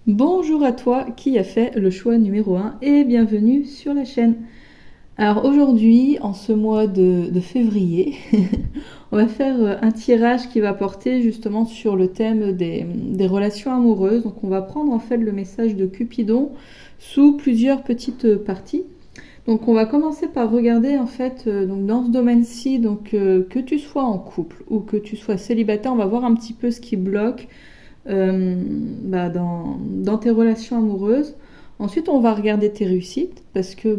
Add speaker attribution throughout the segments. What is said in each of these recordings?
Speaker 1: Bonjour à toi qui a fait le choix numéro 1 et bienvenue sur la chaîne. Alors aujourd'hui, en ce mois de février, on va faire un tirage qui va porter justement sur le thème des relations amoureuses. Donc on va prendre en fait le message de Cupidon sous plusieurs petites parties. Donc on va commencer par regarder en fait donc dans ce domaine-ci, donc que tu sois en couple ou que tu sois célibataire, on va voir un petit peu ce qui bloque dans tes relations amoureuses. Ensuite, on va regarder tes réussites parce que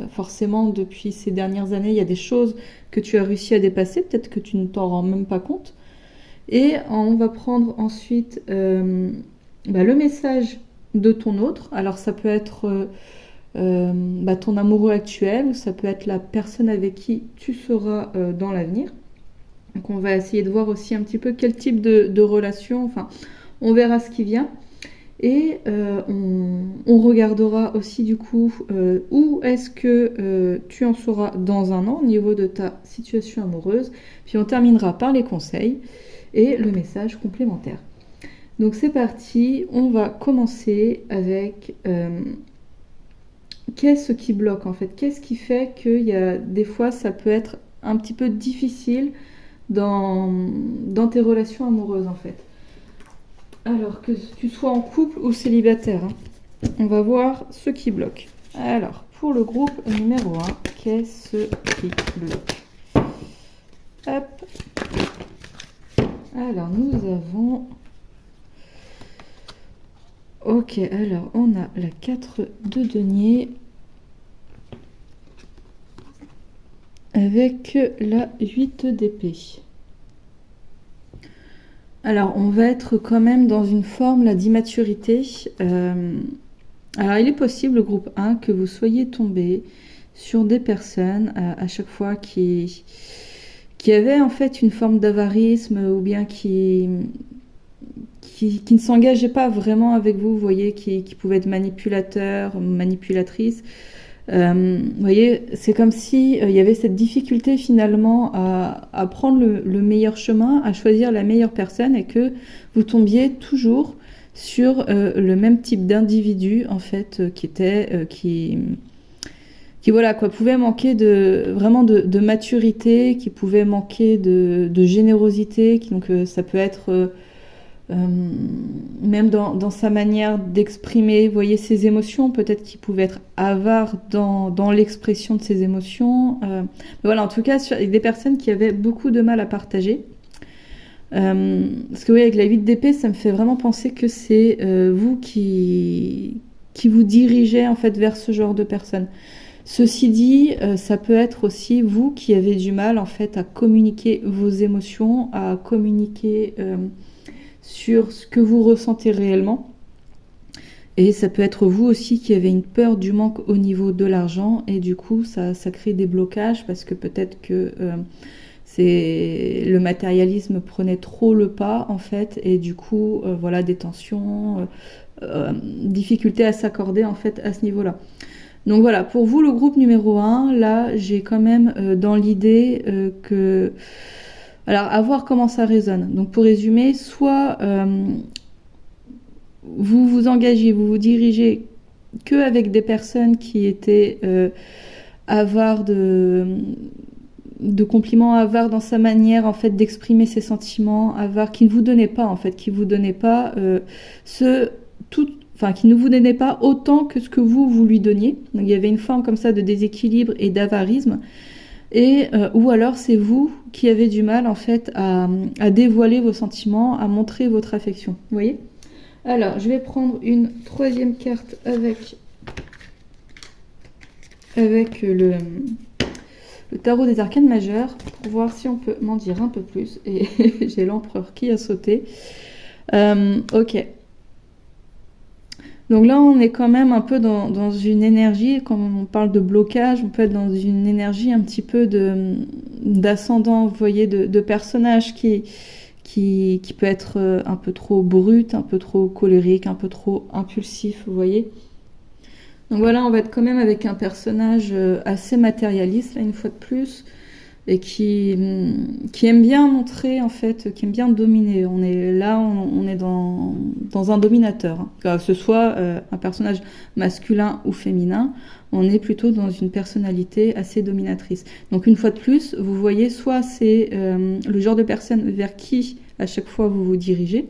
Speaker 1: forcément, depuis ces dernières années, il y a des choses que tu as réussi à dépasser, peut-être que tu ne t'en rends même pas compte. Et on va prendre ensuite le message de ton autre. Alors, ça peut être ton amoureux actuel ou ça peut être la personne avec qui tu seras dans l'avenir. Donc, on va essayer de voir aussi un petit peu quel type de relation, enfin, on verra ce qui vient. Et on regardera aussi du coup où est-ce que tu en seras dans un an au niveau de ta situation amoureuse. Puis on terminera par les conseils et le message complémentaire. Donc c'est parti, on va commencer avec qu'est-ce qui bloque en fait. Qu'est-ce qui fait qu'il y a des fois ça peut être un petit peu difficile dans tes relations amoureuses en fait. Alors, que tu sois en couple ou célibataire, on va voir ce qui bloque. Alors, pour le groupe numéro 1, qu'est-ce qui bloque? Hop. Alors, nous avons... Ok, alors, on a la 4 de denier avec la 8 d'épée. Alors, on va être quand même dans une forme là, d'immaturité. Alors, il est possible, le groupe 1, que vous soyez tombé sur des personnes à chaque fois qui avaient en fait une forme d'avarisme ou bien qui ne s'engageaient pas vraiment avec vous, vous voyez, qui pouvaient être manipulateurs, manipulatrices. Vous voyez, c'est comme si il y avait cette difficulté finalement à prendre le meilleur chemin, à choisir la meilleure personne et que vous tombiez toujours sur le même type d'individu en fait qui voilà quoi, pouvait manquer vraiment de maturité, qui pouvait manquer de générosité, donc ça peut être même dans sa manière d'exprimer, vous voyez, ses émotions, peut-être qu'il pouvait être avare dans l'expression de ses émotions. Mais voilà, en tout cas, avec des personnes qui avaient beaucoup de mal à partager. Parce que oui, avec la 8 d'épée, ça me fait vraiment penser que c'est vous qui vous dirigez en fait vers ce genre de personnes. Ceci dit, ça peut être aussi vous qui avez du mal en fait à communiquer vos émotions, à communiquer sur ce que vous ressentez réellement. Et ça peut être vous aussi qui avez une peur du manque au niveau de l'argent et du coup ça crée des blocages parce que peut-être que le matérialisme prenait trop le pas en fait et du coup voilà des tensions, difficulté à s'accorder en fait à ce niveau-là. Donc voilà, pour vous le groupe numéro 1, là j'ai quand même dans l'idée que... Alors, à voir comment ça résonne. Donc, pour résumer, soit vous vous engagez, vous vous dirigez qu'avec des personnes qui étaient avares de compliments, avares dans sa manière en fait d'exprimer ses sentiments, avares qui ne vous donnaient pas en fait, qui vous donnaient pas qui ne vous donnait pas autant que ce que vous lui donniez. Donc, il y avait une forme comme ça de déséquilibre et d'avarisme. Et ou alors c'est vous qui avez du mal en fait à dévoiler vos sentiments, à montrer votre affection. Vous voyez? Alors, je vais prendre une troisième carte avec le tarot des arcanes majeures pour voir si on peut m'en dire un peu plus. Et j'ai l'empereur qui a sauté. Ok. Donc là, on est quand même un peu dans une énergie, quand on parle de blocage, on peut être dans une énergie un petit peu d'ascendant, vous voyez, de personnage qui peut être un peu trop brut, un peu trop colérique, un peu trop impulsif, vous voyez. Donc voilà, on va être quand même avec un personnage assez matérialiste, là, une fois de plus, et qui aime bien montrer, en fait, qui aime bien dominer. On est là, on est dans un dominateur, hein. Que ce soit un personnage masculin ou féminin, on est plutôt dans une personnalité assez dominatrice. Donc une fois de plus, vous voyez, soit c'est le genre de personne vers qui, à chaque fois, vous vous dirigez,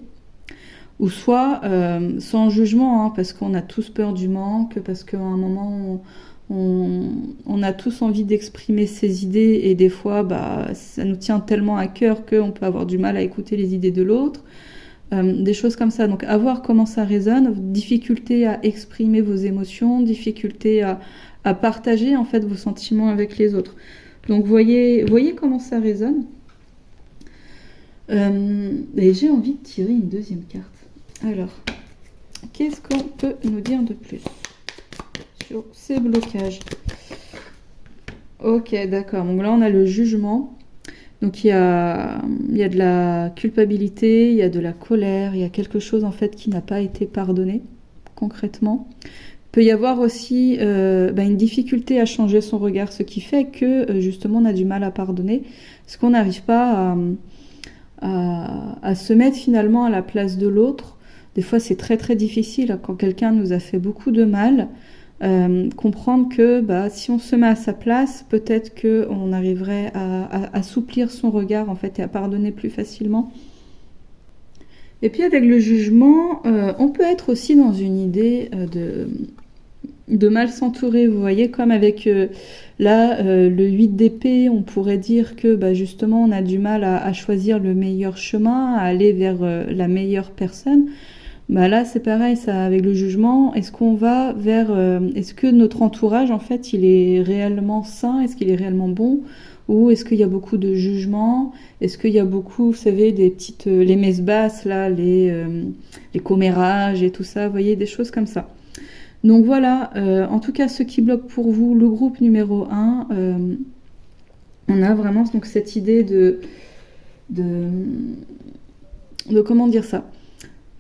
Speaker 1: ou soit sans jugement, hein, parce qu'on a tous peur du manque, parce qu'à un moment on a tous envie d'exprimer ses idées et des fois bah, ça nous tient tellement à cœur qu'on peut avoir du mal à écouter les idées de l'autre, des choses comme ça. Donc à voir comment ça résonne, difficulté à exprimer vos émotions, difficulté à partager en fait vos sentiments avec les autres. Donc voyez comment ça résonne. Et j'ai envie de tirer une deuxième carte. Alors, qu'est-ce qu'on peut nous dire de plus sur ces blocages? Ok, d'accord. Donc là, on a le jugement. Donc il y a de la culpabilité, il y a de la colère, il y a quelque chose en fait qui n'a pas été pardonné, concrètement. Il peut y avoir aussi une difficulté à changer son regard, ce qui fait que justement on a du mal à pardonner, parce qu'on n'arrive pas à se mettre finalement à la place de l'autre. Des fois, c'est très très difficile quand quelqu'un nous a fait beaucoup de mal, comprendre que si on se met à sa place, peut-être qu'on arriverait à assouplir son regard en fait et à pardonner plus facilement. Et puis avec le jugement, on peut être aussi dans une idée de mal s'entourer. Vous voyez, comme avec le 8 d'épée, on pourrait dire que justement on a du mal à choisir le meilleur chemin, à aller vers la meilleure personne. Là, c'est pareil, ça, avec le jugement, est-ce qu'on va vers... est-ce que notre entourage, en fait, il est réellement sain? Est-ce qu'il est réellement bon? Ou est-ce qu'il y a beaucoup de jugement? Est-ce qu'il y a beaucoup, vous savez, des petites... les messes basses, là, les commérages et tout ça, vous voyez, des choses comme ça. Donc voilà, en tout cas, ce qui bloque pour vous, le groupe numéro 1, on a vraiment donc, cette idée de comment dire ça?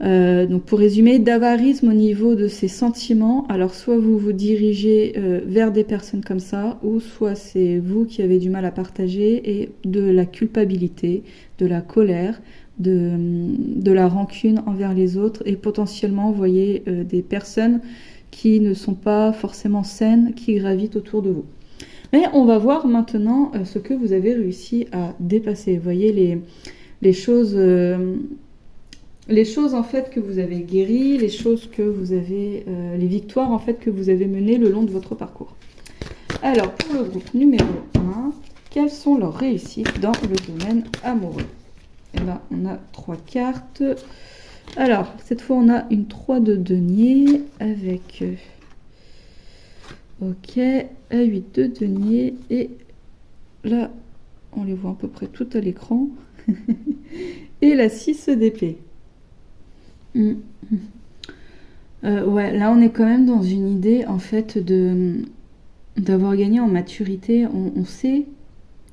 Speaker 1: Donc pour résumer, d'avarisme au niveau de ses sentiments. Alors soit vous vous dirigez vers des personnes comme ça, ou soit c'est vous qui avez du mal à partager, et de la culpabilité, de la colère, de la rancune envers les autres, et potentiellement vous voyez des personnes qui ne sont pas forcément saines, qui gravitent autour de vous. Mais on va voir maintenant ce que vous avez réussi à dépasser. Vous voyez les choses en fait que vous avez guéries, les choses que vous avez, les victoires en fait que vous avez menées le long de votre parcours. Alors pour le groupe numéro 1, quelles sont leurs réussites dans le domaine amoureux? Et là on a 3 cartes. Alors cette fois on a une 3 de denier avec ok, un 8 de denier, et là on les voit à peu près tout à l'écran. Et la 6 d'épée. Ouais, là on est quand même dans une idée en fait d'avoir gagné en maturité. On sait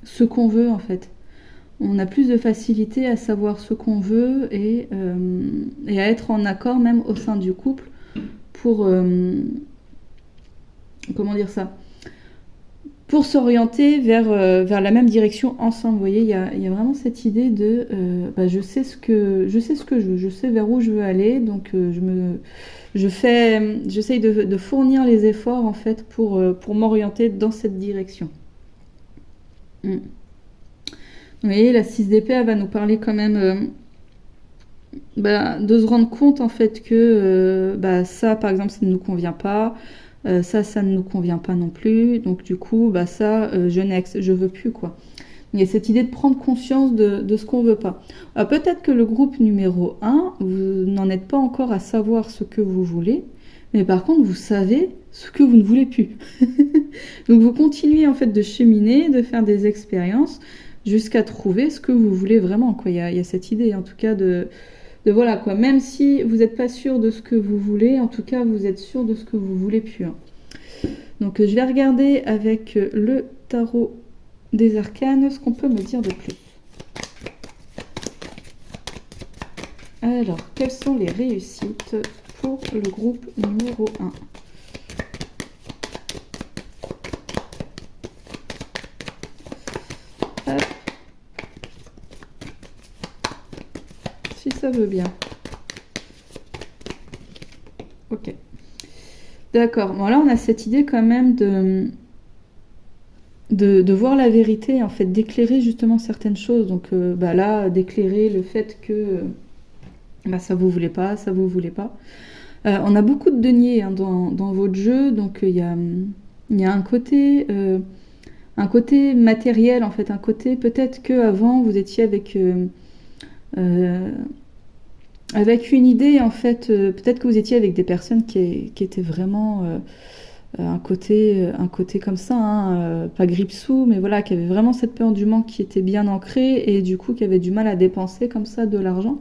Speaker 1: ce qu'on veut en fait. On a plus de facilité à savoir ce qu'on veut et à être en accord même au sein du couple pour comment dire ça, pour s'orienter vers la même direction ensemble. Vous voyez, il y a vraiment cette idée de je sais ce que je veux, je sais vers où je veux aller, donc j'essaye de fournir les efforts en fait pour m'orienter dans cette direction. Vous voyez, la 6 d'épée, elle va nous parler quand même de se rendre compte en fait que ça par exemple ça ne nous convient pas. Ça ne nous convient pas non plus, donc du coup, je next, je veux plus, quoi. Il y a cette idée de prendre conscience de ce qu'on veut pas. Peut-être que le groupe numéro 1, vous n'en êtes pas encore à savoir ce que vous voulez, mais par contre, vous savez ce que vous ne voulez plus. Donc vous continuez en fait de cheminer, de faire des expériences, jusqu'à trouver ce que vous voulez vraiment, quoi. Il y a cette idée, en tout cas, de voilà quoi, même si vous n'êtes pas sûr de ce que vous voulez, en tout cas vous êtes sûr de ce que vous voulez plus. Donc je vais regarder avec le tarot des arcanes ce qu'on peut me dire de plus. Alors, quelles sont les réussites pour le groupe numéro 1? ça veut bien. Ok. D'accord. Bon, là, on a cette idée quand même de voir la vérité, en fait, d'éclairer justement certaines choses. Donc là, d'éclairer le fait que ça vous voulait pas, ça vous voulait pas. On a beaucoup de deniers hein, dans votre jeu, donc il y a un côté matériel, en fait, un côté peut-être qu'avant vous étiez avec une idée, en fait, peut-être que vous étiez avec des personnes qui étaient vraiment un côté comme ça, hein, pas grippe-sous, mais voilà, qui avait vraiment cette peur du manque qui était bien ancrée et du coup qui avait du mal à dépenser comme ça de l'argent.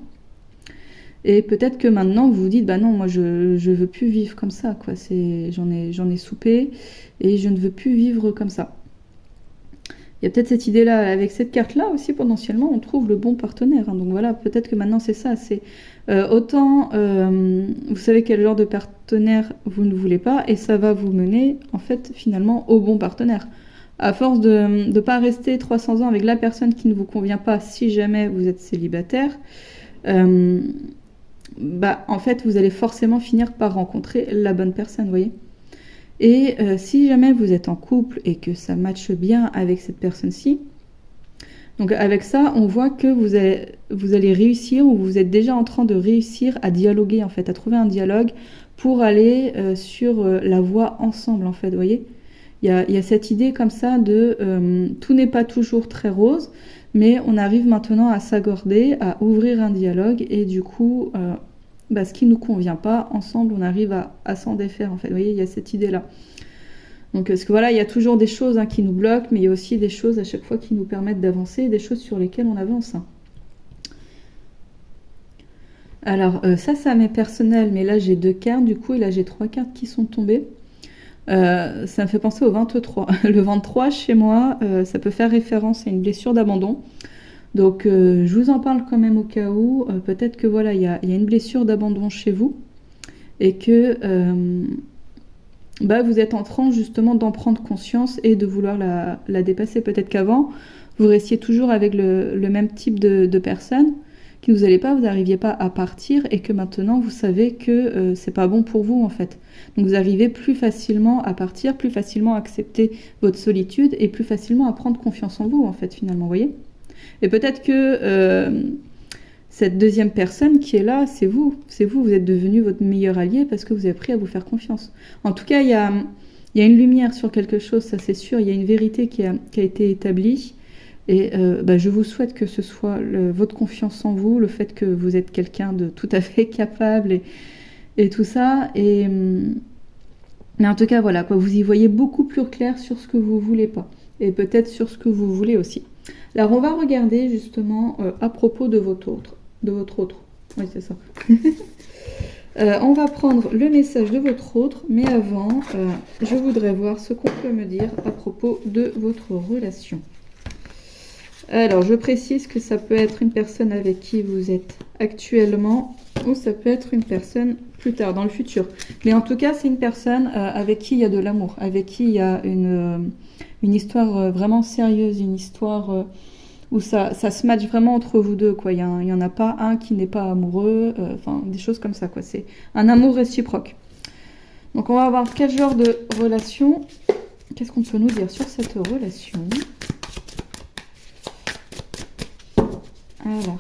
Speaker 1: Et peut-être que maintenant vous vous dites, bah non, moi je veux plus vivre comme ça, quoi. J'en ai soupé et je ne veux plus vivre comme ça. Il y a peut-être cette idée-là, avec cette carte-là aussi, potentiellement, on trouve le bon partenaire. Hein. Donc voilà, peut-être que maintenant c'est ça. C'est autant vous savez quel genre de partenaire vous ne voulez pas, et ça va vous mener, en fait, finalement, au bon partenaire. À force de ne pas rester 300 ans avec la personne qui ne vous convient pas, si jamais vous êtes célibataire, en fait, vous allez forcément finir par rencontrer la bonne personne, vous voyez. Et si jamais vous êtes en couple et que ça matche bien avec cette personne-ci, donc avec ça, on voit que vous allez réussir, ou vous êtes déjà en train de réussir à dialoguer, en fait, à trouver un dialogue pour aller sur la voie ensemble, en fait, vous voyez. Il y a cette idée comme ça de tout n'est pas toujours très rose, mais on arrive maintenant à s'accorder, à ouvrir un dialogue, et du coup, ce qui ne nous convient pas, ensemble, on arrive à s'en défaire, en fait. Vous voyez, il y a cette idée-là. Donc, parce que voilà, il y a toujours des choses qui nous bloquent, mais il y a aussi des choses à chaque fois qui nous permettent d'avancer, des choses sur lesquelles on avance. Alors, ça m'est personnel, mais là, j'ai 2 cartes, du coup, et là, j'ai 3 cartes qui sont tombées. Ça me fait penser au 23. Le 23, chez moi, ça peut faire référence à une blessure d'abandon. Donc, je vous en parle quand même au cas où. Peut-être que voilà, il y a une blessure d'abandon chez vous et que vous êtes en train justement d'en prendre conscience et de vouloir la dépasser. Peut-être qu'avant, vous restiez toujours avec le même type de personne qui ne vous allait pas, vous n'arriviez pas à partir, et que maintenant vous savez que c'est pas bon pour vous, en fait. Donc vous arrivez plus facilement à partir, plus facilement à accepter votre solitude et plus facilement à prendre confiance en vous, en fait, finalement, vous voyez. Et peut-être que cette deuxième personne qui est là, c'est vous, vous êtes devenu votre meilleur allié parce que vous avez appris à vous faire confiance. En tout cas, il y a une lumière sur quelque chose, ça c'est sûr, il y a une vérité qui a été établie. Et je vous souhaite que ce soit votre confiance en vous, le fait que vous êtes quelqu'un de tout à fait capable et tout ça. Mais en tout cas, voilà, quoi, vous y voyez beaucoup plus clair sur ce que vous voulez pas. Et peut-être sur ce que vous voulez aussi. Alors, on va regarder justement à propos de votre autre. Oui, c'est ça. On va prendre le message de votre autre, mais avant, je voudrais voir ce qu'on peut me dire à propos de votre relation. Alors, je précise que ça peut être une personne avec qui vous êtes actuellement, ou ça peut être une personne plus tard, dans le futur. Mais en tout cas, c'est une personne avec qui il y a de l'amour, avec qui il y a une histoire vraiment sérieuse, une histoire où ça se match vraiment entre vous deux, quoi. Il y en a pas un qui n'est pas amoureux, des choses comme ça, quoi. C'est un amour réciproque. Donc, on va voir quel genre de relation. Qu'est-ce qu'on peut nous dire sur cette relation ? Alors.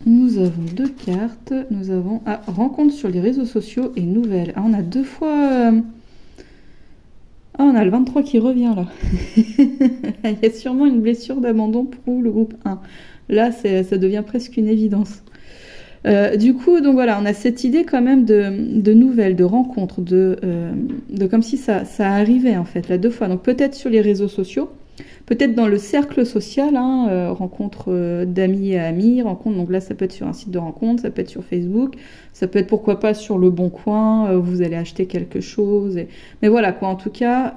Speaker 1: Nous avons 2 cartes. Nous avons rencontre sur les réseaux sociaux et nouvelles. On a 2 fois... on a le 23 qui revient là. Il y a sûrement une blessure d'abandon pour le groupe 1. Là, ça devient presque une évidence. Du coup, donc voilà, on a cette idée quand même de nouvelles, de rencontres, de comme si ça arrivait en fait, là 2 fois. Donc peut-être sur les réseaux sociaux, peut-être dans le cercle social, rencontre d'amis à amis, rencontre, donc là ça peut être sur un site de rencontre, ça peut être sur Facebook, ça peut être pourquoi pas sur Le Bon Coin, vous allez acheter quelque chose. Mais voilà quoi, en tout cas,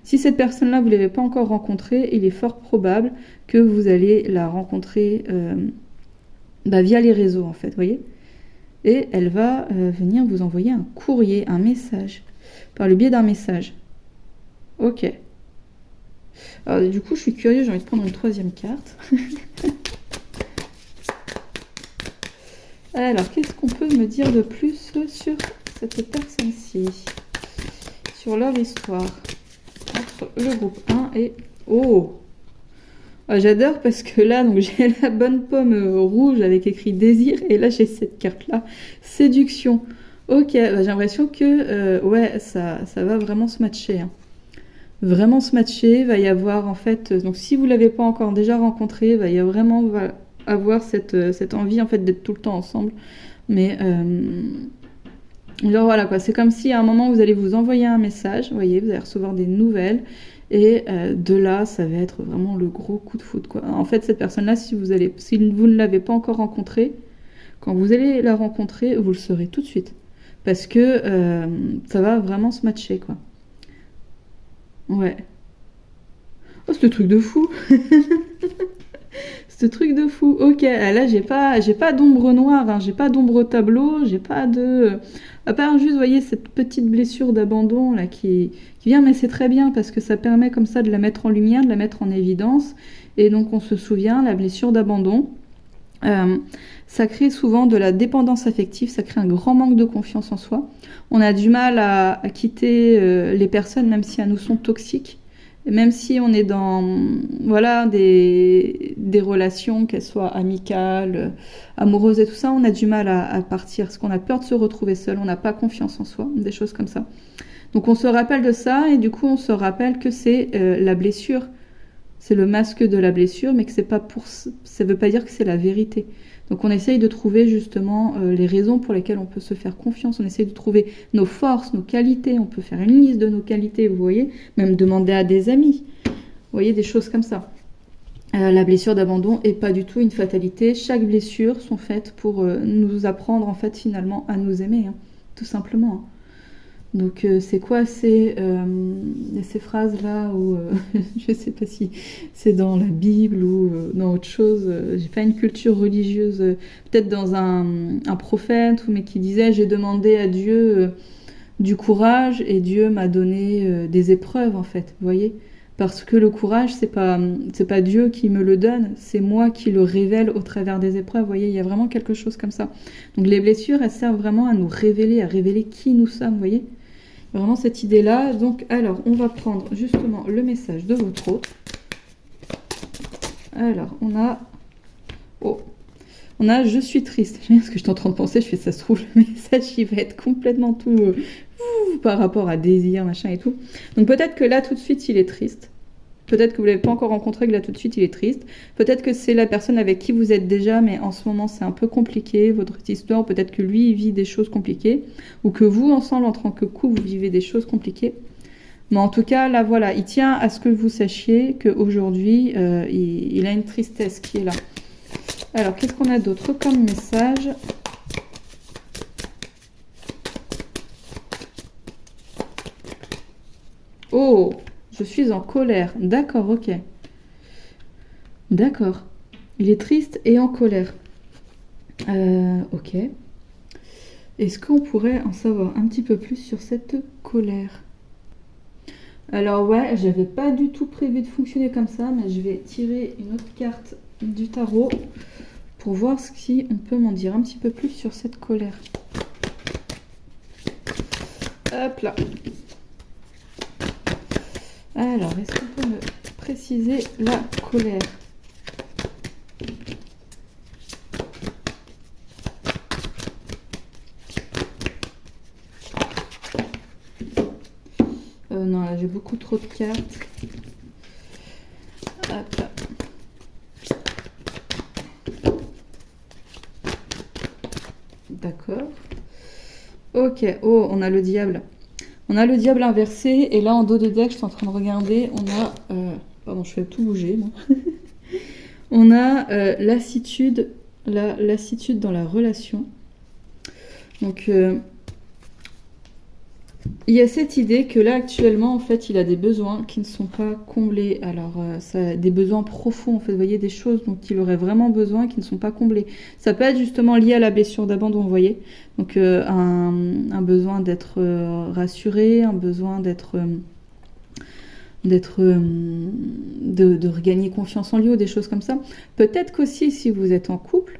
Speaker 1: si cette personne-là vous ne l'avez pas encore rencontrée, il est fort probable que vous allez la rencontrer via les réseaux, en fait, vous voyez. et elle va venir vous envoyer un courrier, un message, par le biais d'un message. Ok. Alors, du coup, je suis curieuse, j'ai envie de prendre une troisième carte. Alors, qu'est-ce qu'on peut me dire de plus sur cette personne-ci? Sur leur histoire. Entre le groupe 1 et... Oh! Ah, j'adore parce que là, donc j'ai la bonne pomme rouge avec écrit désir, et là, j'ai cette carte-là, séduction. Ok, bah, j'ai l'impression que ouais, ça va vraiment se matcher. Hein. Vraiment se matcher, va y avoir en fait... Donc si vous ne l'avez pas encore déjà rencontré, va y vraiment avoir cette envie en fait d'être tout le temps ensemble. Mais genre voilà quoi, c'est comme si à un moment vous allez vous envoyer un message, vous voyez, vous allez recevoir des nouvelles. Et de là, ça va être vraiment le gros coup de foudre, quoi. En fait, cette personne-là, si vous ne l'avez pas encore rencontrée, quand vous allez la rencontrer, vous le saurez tout de suite. Parce que ça va vraiment se matcher, quoi. Ouais. Oh, ce truc de fou. Ce truc de fou. Ok, là, j'ai pas d'ombre noire, hein, j'ai pas d'ombre au tableau, j'ai pas de... À part juste, vous voyez, cette petite blessure d'abandon, là, qui vient, mais c'est très bien, parce que ça permet comme ça de la mettre en lumière, de la mettre en évidence. Et donc, on se souvient, la blessure d'abandon, ça crée souvent de la dépendance affective, ça crée un grand manque de confiance en soi. On a du mal à quitter les personnes, même si elles nous sont toxiques. Même si on est dans voilà, des relations, qu'elles soient amicales, amoureuses et tout ça, on a du mal à partir, parce qu'on a peur de se retrouver seul, on n'a pas confiance en soi, des choses comme ça. Donc on se rappelle de ça, et du coup on se rappelle que c'est la blessure, c'est le masque de la blessure, mais que c'est pas pour, ça veut pas dire que c'est la vérité. Donc on essaye de trouver justement les raisons pour lesquelles on peut se faire confiance, on essaye de trouver nos forces, nos qualités, on peut faire une liste de nos qualités, vous voyez, même demander à des amis, vous voyez, des choses comme ça. La blessure d'abandon n'est pas du tout une fatalité, chaque blessure sont faites pour nous apprendre en fait finalement à nous aimer, hein, tout simplement. Hein. Donc c'est quoi ces phrases-là où je sais pas si c'est dans la Bible ou dans autre chose, j'ai pas une culture religieuse, peut-être dans un prophète, mais qui disait j'ai demandé à Dieu du courage et Dieu m'a donné des épreuves en fait, vous voyez, parce que le courage c'est pas Dieu qui me le donne, c'est moi qui le révèle au travers des épreuves, vous voyez, il y a vraiment quelque chose comme ça. Donc les blessures elles servent vraiment à nous révéler, à révéler qui nous sommes, vous voyez. Vraiment cette idée-là. Donc, alors, on va prendre justement le message de votre hôte. Alors, on a... Oh, on a « Je suis triste ». Ce que j'étais en train de penser, je fais ça se trouve, le message, il va être complètement tout... par rapport à désir, machin et tout. Donc, peut-être que là, tout de suite, il est triste. Peut-être que vous ne l'avez pas encore rencontré, que là, tout de suite, il est triste. Peut-être que c'est la personne avec qui vous êtes déjà, mais en ce moment, c'est un peu compliqué, votre histoire. Peut-être que lui, il vit des choses compliquées. Ou que vous, ensemble, en tant que couple, vous vivez des choses compliquées. Mais en tout cas, là, voilà, il tient à ce que vous sachiez qu'aujourd'hui, il a une tristesse qui est là. Alors, qu'est-ce qu'on a d'autre comme message ? Oh ! Je suis en colère. D'accord, ok. D'accord. Il est triste et en colère. Ok. Est-ce qu'on pourrait en savoir un petit peu plus sur cette colère ? Alors ouais, j'avais pas du tout prévu de fonctionner comme ça, mais je vais tirer une autre carte du tarot pour voir si on peut m'en dire un petit peu plus sur cette colère. Hop là. Alors, est-ce qu'on peut me préciser la colère ? Non, là, j'ai beaucoup trop de cartes. Hop là. D'accord. Ok, oh, on a le diable. On a le diable inversé, et là en dos de deck, je suis en train de regarder, on a... pardon, je fais tout bouger, moi. On a lassitude, la lassitude dans la relation. Donc, Il y a cette idée que là actuellement en fait il a des besoins qui ne sont pas comblés. Alors des besoins profonds en fait, vous voyez, des choses dont il aurait vraiment besoin qui ne sont pas comblés. Ça peut être justement lié à la blessure d'abandon, vous voyez. Donc un besoin d'être rassuré, un besoin de regagner confiance en lui ou des choses comme ça. Peut-être qu'aussi si vous êtes en couple,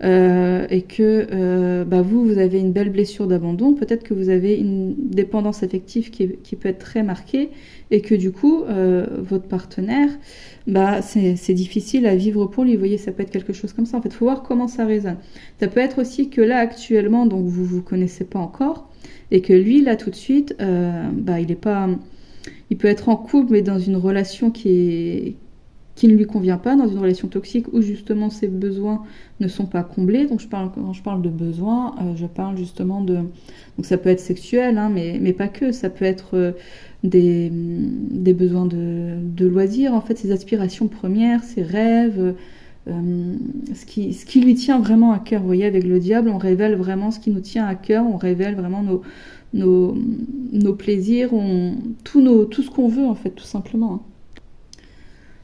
Speaker 1: et que vous avez une belle blessure d'abandon, peut-être que vous avez une dépendance affective qui peut être très marquée et que du coup, votre partenaire, c'est difficile à vivre pour lui. Vous voyez, ça peut être quelque chose comme ça. En fait, il faut voir comment ça résonne. Ça peut être aussi que là, actuellement, donc vous ne vous connaissez pas encore et que lui, là, tout de suite, il est pas... Il peut être en couple, mais dans une relation qui ne lui convient pas, dans une relation toxique où justement ses besoins ne sont pas comblés. Donc quand je parle de besoins, je parle justement de... Donc ça peut être sexuel, hein, mais pas que. Ça peut être des besoins de loisirs, en fait, ses aspirations premières, ses rêves, ce qui lui tient vraiment à cœur. Vous voyez, avec le diable, on révèle vraiment ce qui nous tient à cœur, on révèle vraiment nos plaisirs, tout ce qu'on veut, en fait, tout simplement. Hein.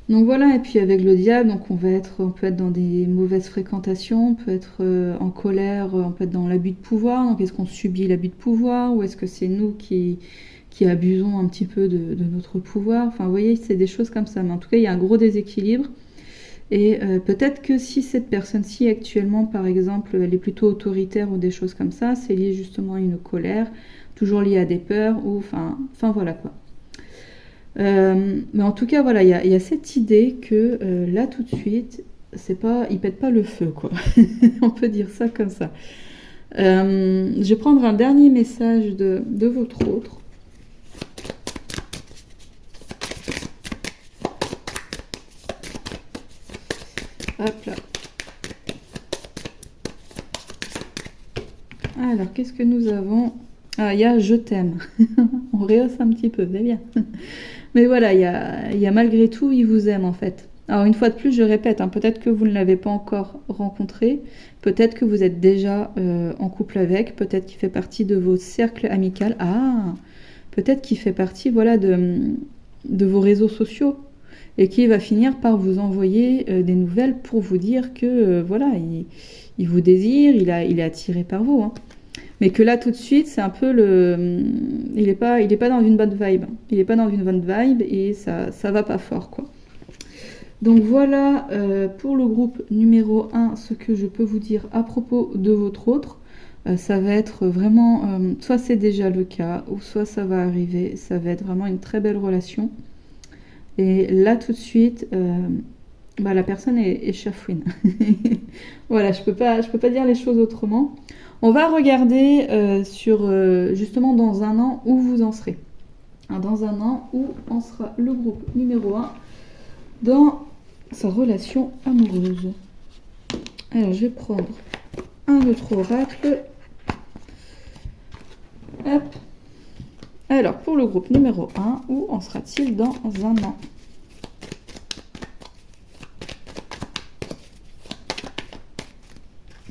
Speaker 1: Donc voilà, et puis avec le diable, donc on peut être dans des mauvaises fréquentations, on peut être en colère, on peut être dans l'abus de pouvoir. Donc est-ce qu'on subit l'abus de pouvoir ou est-ce que c'est nous qui abusons un petit peu de notre pouvoir? Enfin, vous voyez, c'est des choses comme ça. Mais en tout cas, il y a un gros déséquilibre. Et peut-être que si cette personne-ci actuellement, par exemple, elle est plutôt autoritaire ou des choses comme ça, c'est lié justement à une colère, toujours lié à des peurs, ou enfin voilà quoi. Mais en tout cas, voilà, il y a cette idée que là, tout de suite, il pète pas le feu, quoi. On peut dire ça comme ça. Je vais prendre un dernier message de votre autre. Hop là. Alors, qu'est-ce que nous avons? Ah, il y a « je t'aime ». On rehausse un petit peu, c'est bien. Mais voilà, il y a malgré tout, il vous aime en fait. Alors une fois de plus, je répète, hein, peut-être que vous ne l'avez pas encore rencontré, peut-être que vous êtes déjà en couple avec, peut-être qu'il fait partie de vos cercles amicaux. Ah, peut-être qu'il fait partie, voilà, de vos réseaux sociaux et qui va finir par vous envoyer des nouvelles pour vous dire que voilà, il vous désire, il est attiré par vous. Hein. Mais que là, tout de suite, c'est un peu il est pas dans une bonne vibe. Il est pas dans une bonne vibe et ça va pas fort, quoi. Donc voilà pour le groupe numéro 1, ce que je peux vous dire à propos de votre autre. Ça va être vraiment, soit c'est déjà le cas, ou soit ça va arriver. Ça va être vraiment une très belle relation. Et là, tout de suite, la personne est chafouine. Voilà, je peux pas dire les choses autrement. On va regarder justement dans un an où vous en serez. Alors, dans un an où en sera le groupe numéro 1 dans sa relation amoureuse. Alors je vais prendre un autre oracle. Hop. Alors pour le groupe numéro 1, où en sera-t-il dans un an?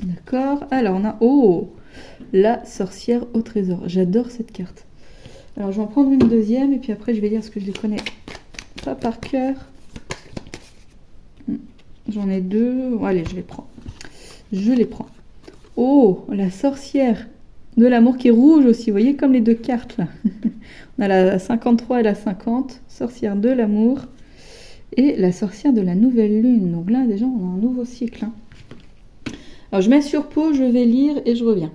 Speaker 1: D'accord. Alors on a la sorcière au trésor. J'adore cette carte. Alors je vais en prendre une deuxième et puis après je vais lire ce que je les connais pas par cœur. J'en ai deux. Allez, je les prends. Je les prends. Oh, la sorcière de l'amour qui est rouge aussi. Vous voyez comme les deux cartes là. On a la 53 et la 50. Sorcière de l'amour. Et la sorcière de la nouvelle lune. Donc là déjà on a un nouveau cycle. Hein. Alors je mets sur pause, je vais lire et je reviens.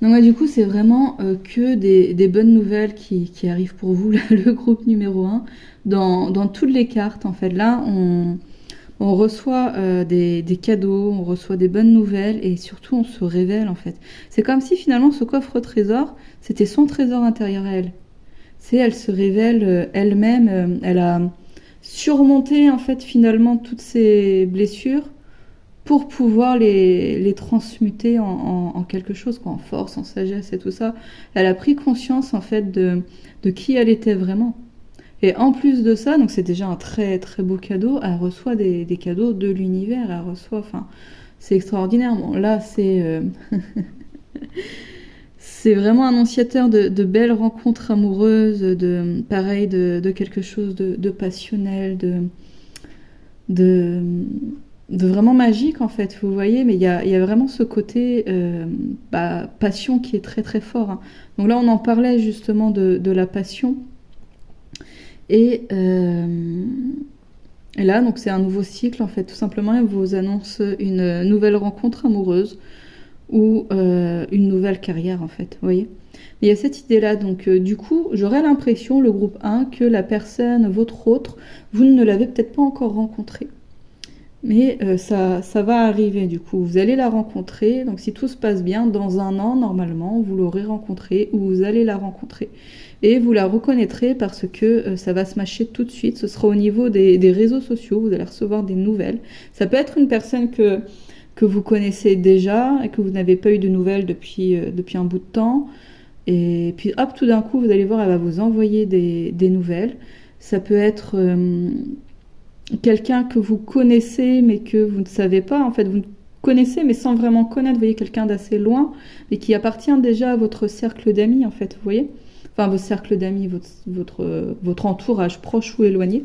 Speaker 1: Donc du coup c'est vraiment que des bonnes nouvelles qui arrivent pour vous, là, le groupe numéro 1, dans toutes les cartes en fait. Là on reçoit des cadeaux, on reçoit des bonnes nouvelles et surtout on se révèle en fait. C'est comme si finalement ce coffre trésor, c'était son trésor intérieur à elle. Elle se révèle elle-même, elle a surmonté en fait finalement toutes ses blessures pour pouvoir les transmuter en quelque chose, quoi, en force, en sagesse et tout ça. Elle a pris conscience en fait de qui elle était vraiment. Et en plus de ça, donc c'est déjà un très très beau cadeau, elle reçoit des cadeaux de l'univers, elle reçoit, enfin, c'est extraordinaire. Bon, là, C'est vraiment annonciateur de belles rencontres amoureuses, pareil, de quelque chose de passionnel, de, de vraiment magique en fait, vous voyez, mais il y a vraiment ce côté passion qui est très très fort, hein. Donc là, on en parlait justement de la passion. Et, euh, et là, donc c'est un nouveau cycle en fait, tout simplement, il vous annonce une nouvelle rencontre amoureuse ou une nouvelle carrière en fait, vous voyez. Mais il y a cette idée-là, donc du coup, j'aurais l'impression, le groupe 1, que la personne, votre autre, vous ne l'avez peut-être pas encore rencontrée. Mais ça va arriver du coup. Vous allez la rencontrer. Donc si tout se passe bien, dans un an, normalement, vous l'aurez rencontrée ou vous allez la rencontrer. Et vous la reconnaîtrez parce que ça va se matcher tout de suite. Ce sera au niveau des réseaux sociaux. Vous allez recevoir des nouvelles. Ça peut être une personne que vous connaissez déjà et que vous n'avez pas eu de nouvelles depuis un bout de temps. Et puis hop, tout d'un coup, vous allez voir, elle va vous envoyer des nouvelles. Ça peut être quelqu'un que vous connaissez mais que vous ne savez pas, en fait vous connaissez mais sans vraiment connaître, vous voyez, quelqu'un d'assez loin mais qui appartient déjà à votre cercle d'amis en fait, vous voyez, enfin votre cercle d'amis, votre entourage proche ou éloigné,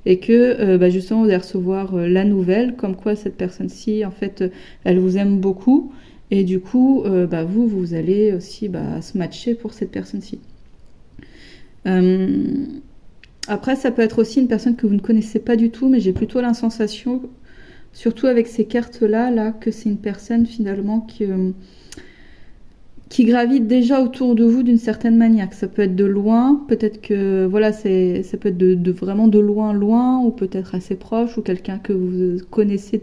Speaker 1: et que justement vous allez recevoir la nouvelle comme quoi cette personne-ci en fait elle vous aime beaucoup et du coup vous allez aussi se matcher pour cette personne-ci. Après, ça peut être aussi une personne que vous ne connaissez pas du tout, mais j'ai plutôt la sensation, surtout avec ces cartes-là, que c'est une personne finalement qui gravite déjà autour de vous d'une certaine manière. Que ça peut être de loin, peut-être que voilà, ça peut être vraiment de loin, loin, ou peut-être assez proche, ou quelqu'un que vous connaissez,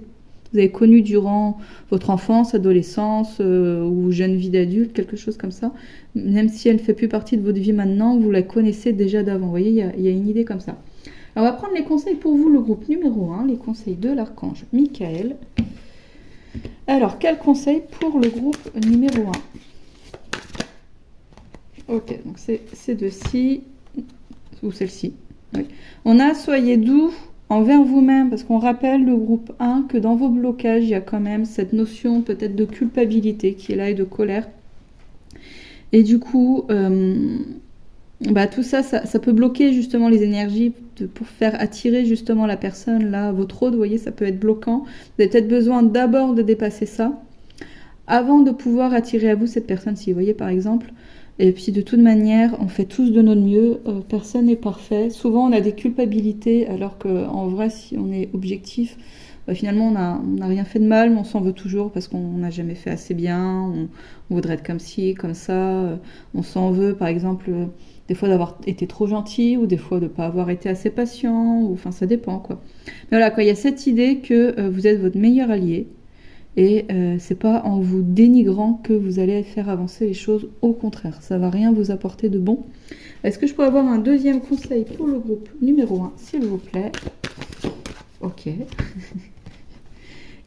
Speaker 1: vous avez connu durant votre enfance, adolescence ou jeune vie d'adulte, quelque chose comme ça. Même si elle ne fait plus partie de votre vie maintenant, vous la connaissez déjà d'avant. Vous voyez, il y a une idée comme ça. Alors, on va prendre les conseils pour vous, le groupe numéro 1, les conseils de l'archange Michael. Alors, quel conseil pour le groupe numéro 1? Ok, donc c'est ces deux-ci, ou celle-ci. Oui. On a « Soyez doux envers vous-même », parce qu'on rappelle, le groupe 1, que dans vos blocages, il y a quand même cette notion peut-être de culpabilité qui est là et de colère. Et du coup, tout ça peut bloquer justement les énergies pour faire attirer justement la personne, là, votre autre, vous voyez, ça peut être bloquant. Vous avez peut-être besoin d'abord de dépasser ça, avant de pouvoir attirer à vous cette personne-ci, vous voyez, par exemple. Et puis de toute manière, on fait tous de notre mieux, personne n'est parfait. Souvent on a des culpabilités, alors qu'en vrai, si on est objectif, finalement on n'a rien fait de mal, mais on s'en veut toujours parce qu'on n'a jamais fait assez bien, on voudrait être comme ci, comme ça, on s'en veut par exemple des fois d'avoir été trop gentil, ou des fois de ne pas avoir été assez patient, ou enfin ça dépend quoi. Mais voilà quoi, il y a cette idée que vous êtes votre meilleur allié. Et c'est pas en vous dénigrant que vous allez faire avancer les choses, au contraire, ça va rien vous apporter de bon. Est-ce que je peux avoir un deuxième conseil pour le groupe numéro 1, s'il vous plaît? Ok.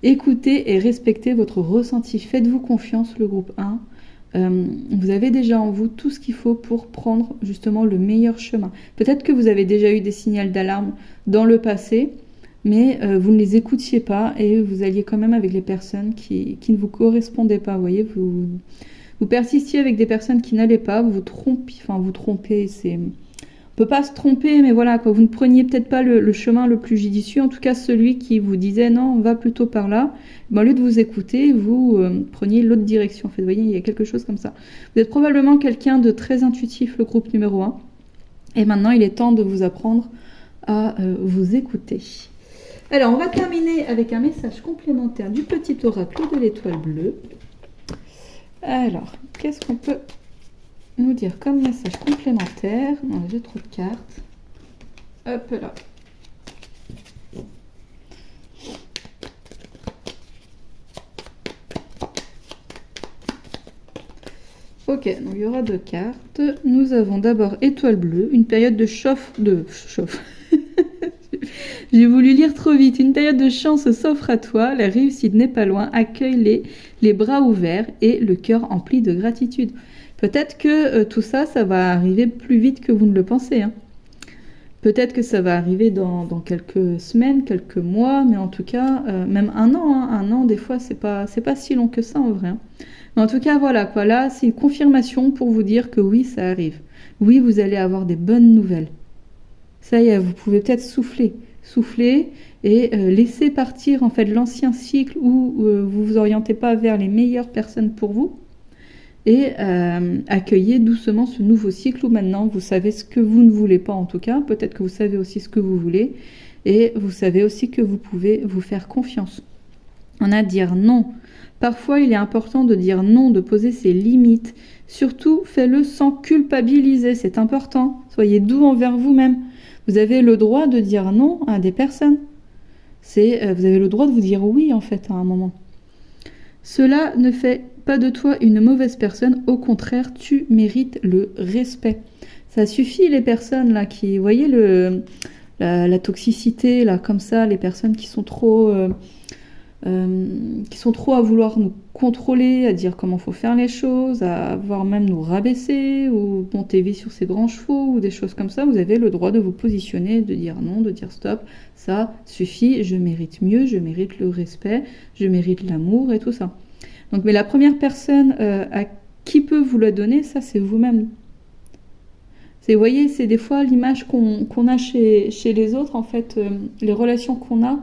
Speaker 1: Écoutez et respectez votre ressenti, faites-vous confiance, le groupe 1. Vous avez déjà en vous tout ce qu'il faut pour prendre justement le meilleur chemin. Peut-être que vous avez déjà eu des signaux d'alarme dans le passé, mais vous ne les écoutiez pas et vous alliez quand même avec les personnes qui ne vous correspondaient pas. Vous voyez, vous persistiez avec des personnes qui n'allaient pas, vous trompez, on peut pas se tromper, mais voilà, quoi, vous ne preniez peut-être pas le chemin le plus judicieux, en tout cas celui qui vous disait non, on va plutôt par là. Au lieu de vous écouter, vous preniez l'autre direction. En fait, vous voyez, il y a quelque chose comme ça. Vous êtes probablement quelqu'un de très intuitif, le groupe numéro 1, et maintenant il est temps de vous apprendre à vous écouter. Alors, on va terminer avec un message complémentaire du petit oracle de l'étoile bleue. Alors, qu'est-ce qu'on peut nous dire comme message complémentaire? Non, j'ai trop de cartes. Hop là. Ok, donc il y aura 2 cartes. Nous avons d'abord étoile bleue, une période de chauffe. J'ai voulu lire trop vite. Une période de chance s'offre à toi, la réussite n'est pas loin, accueille les bras ouverts et le cœur empli de gratitude. Peut-être que tout ça, ça va arriver plus vite que vous ne le pensez. Hein. Peut-être que ça va arriver dans quelques semaines, quelques mois, mais en tout cas, même un an, hein. Un an, des fois, c'est pas si long que ça en vrai, hein. Mais en tout cas, voilà quoi, là, c'est une confirmation pour vous dire que oui, ça arrive. Oui, vous allez avoir des bonnes nouvelles. Ça y est, vous pouvez peut-être souffler et laisser partir en fait l'ancien cycle où vous vous orientez pas vers les meilleures personnes pour vous et accueillez doucement ce nouveau cycle où maintenant vous savez ce que vous ne voulez pas en tout cas, peut-être que vous savez aussi ce que vous voulez et vous savez aussi que vous pouvez vous faire confiance. On a dire non. Parfois, il est important de dire non, de poser ses limites. Surtout, faites-le sans culpabiliser, c'est important. Soyez doux envers vous-même. Vous avez le droit de dire non à des personnes. Vous avez le droit de vous dire oui, en fait, à un moment. Cela ne fait pas de toi une mauvaise personne. Au contraire, tu mérites le respect. Ça suffit, les personnes là qui... Vous voyez la toxicité, là, comme ça, les personnes qui sont trop à vouloir nous contrôler, à dire comment faut faire les choses, à voire même nous rabaisser ou monter vite sur ses grands chevaux ou des choses comme ça. Vous avez le droit de vous positionner, de dire non, de dire stop, ça suffit, je mérite mieux, je mérite le respect, je mérite l'amour et tout ça. Donc, mais la première personne à qui peut vous la donner, ça c'est vous-même. Vous voyez, c'est des fois l'image qu'on a chez les autres, en fait, les relations qu'on a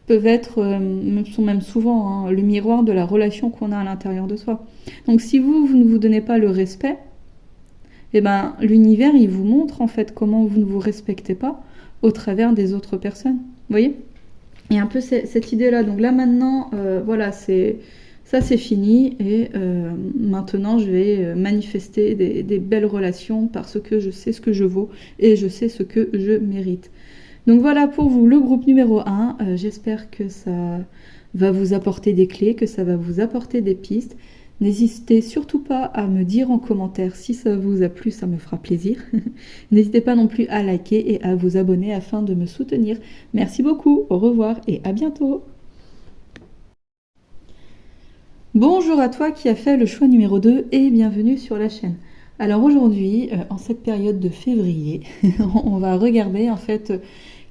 Speaker 1: peuvent être, sont même souvent hein, le miroir de la relation qu'on a à l'intérieur de soi. Donc si vous ne vous donnez pas le respect, eh ben, l'univers, il vous montre en fait comment vous ne vous respectez pas au travers des autres personnes. Vous voyez ? Il y a un peu cette idée-là. Donc là maintenant, voilà, ça c'est fini et maintenant je vais manifester des belles relations parce que je sais ce que je vaux et je sais ce que je mérite. Donc voilà pour vous le groupe numéro 1. J'espère que ça va vous apporter des clés, que ça va vous apporter des pistes. N'hésitez surtout pas à me dire en commentaire si ça vous a plu, ça me fera plaisir. N'hésitez pas non plus à liker et à vous abonner afin de me soutenir. Merci beaucoup, au revoir et à bientôt. Bonjour à toi qui as fait le choix numéro 2 et bienvenue sur la chaîne. Alors aujourd'hui, en cette période de février, on va regarder en fait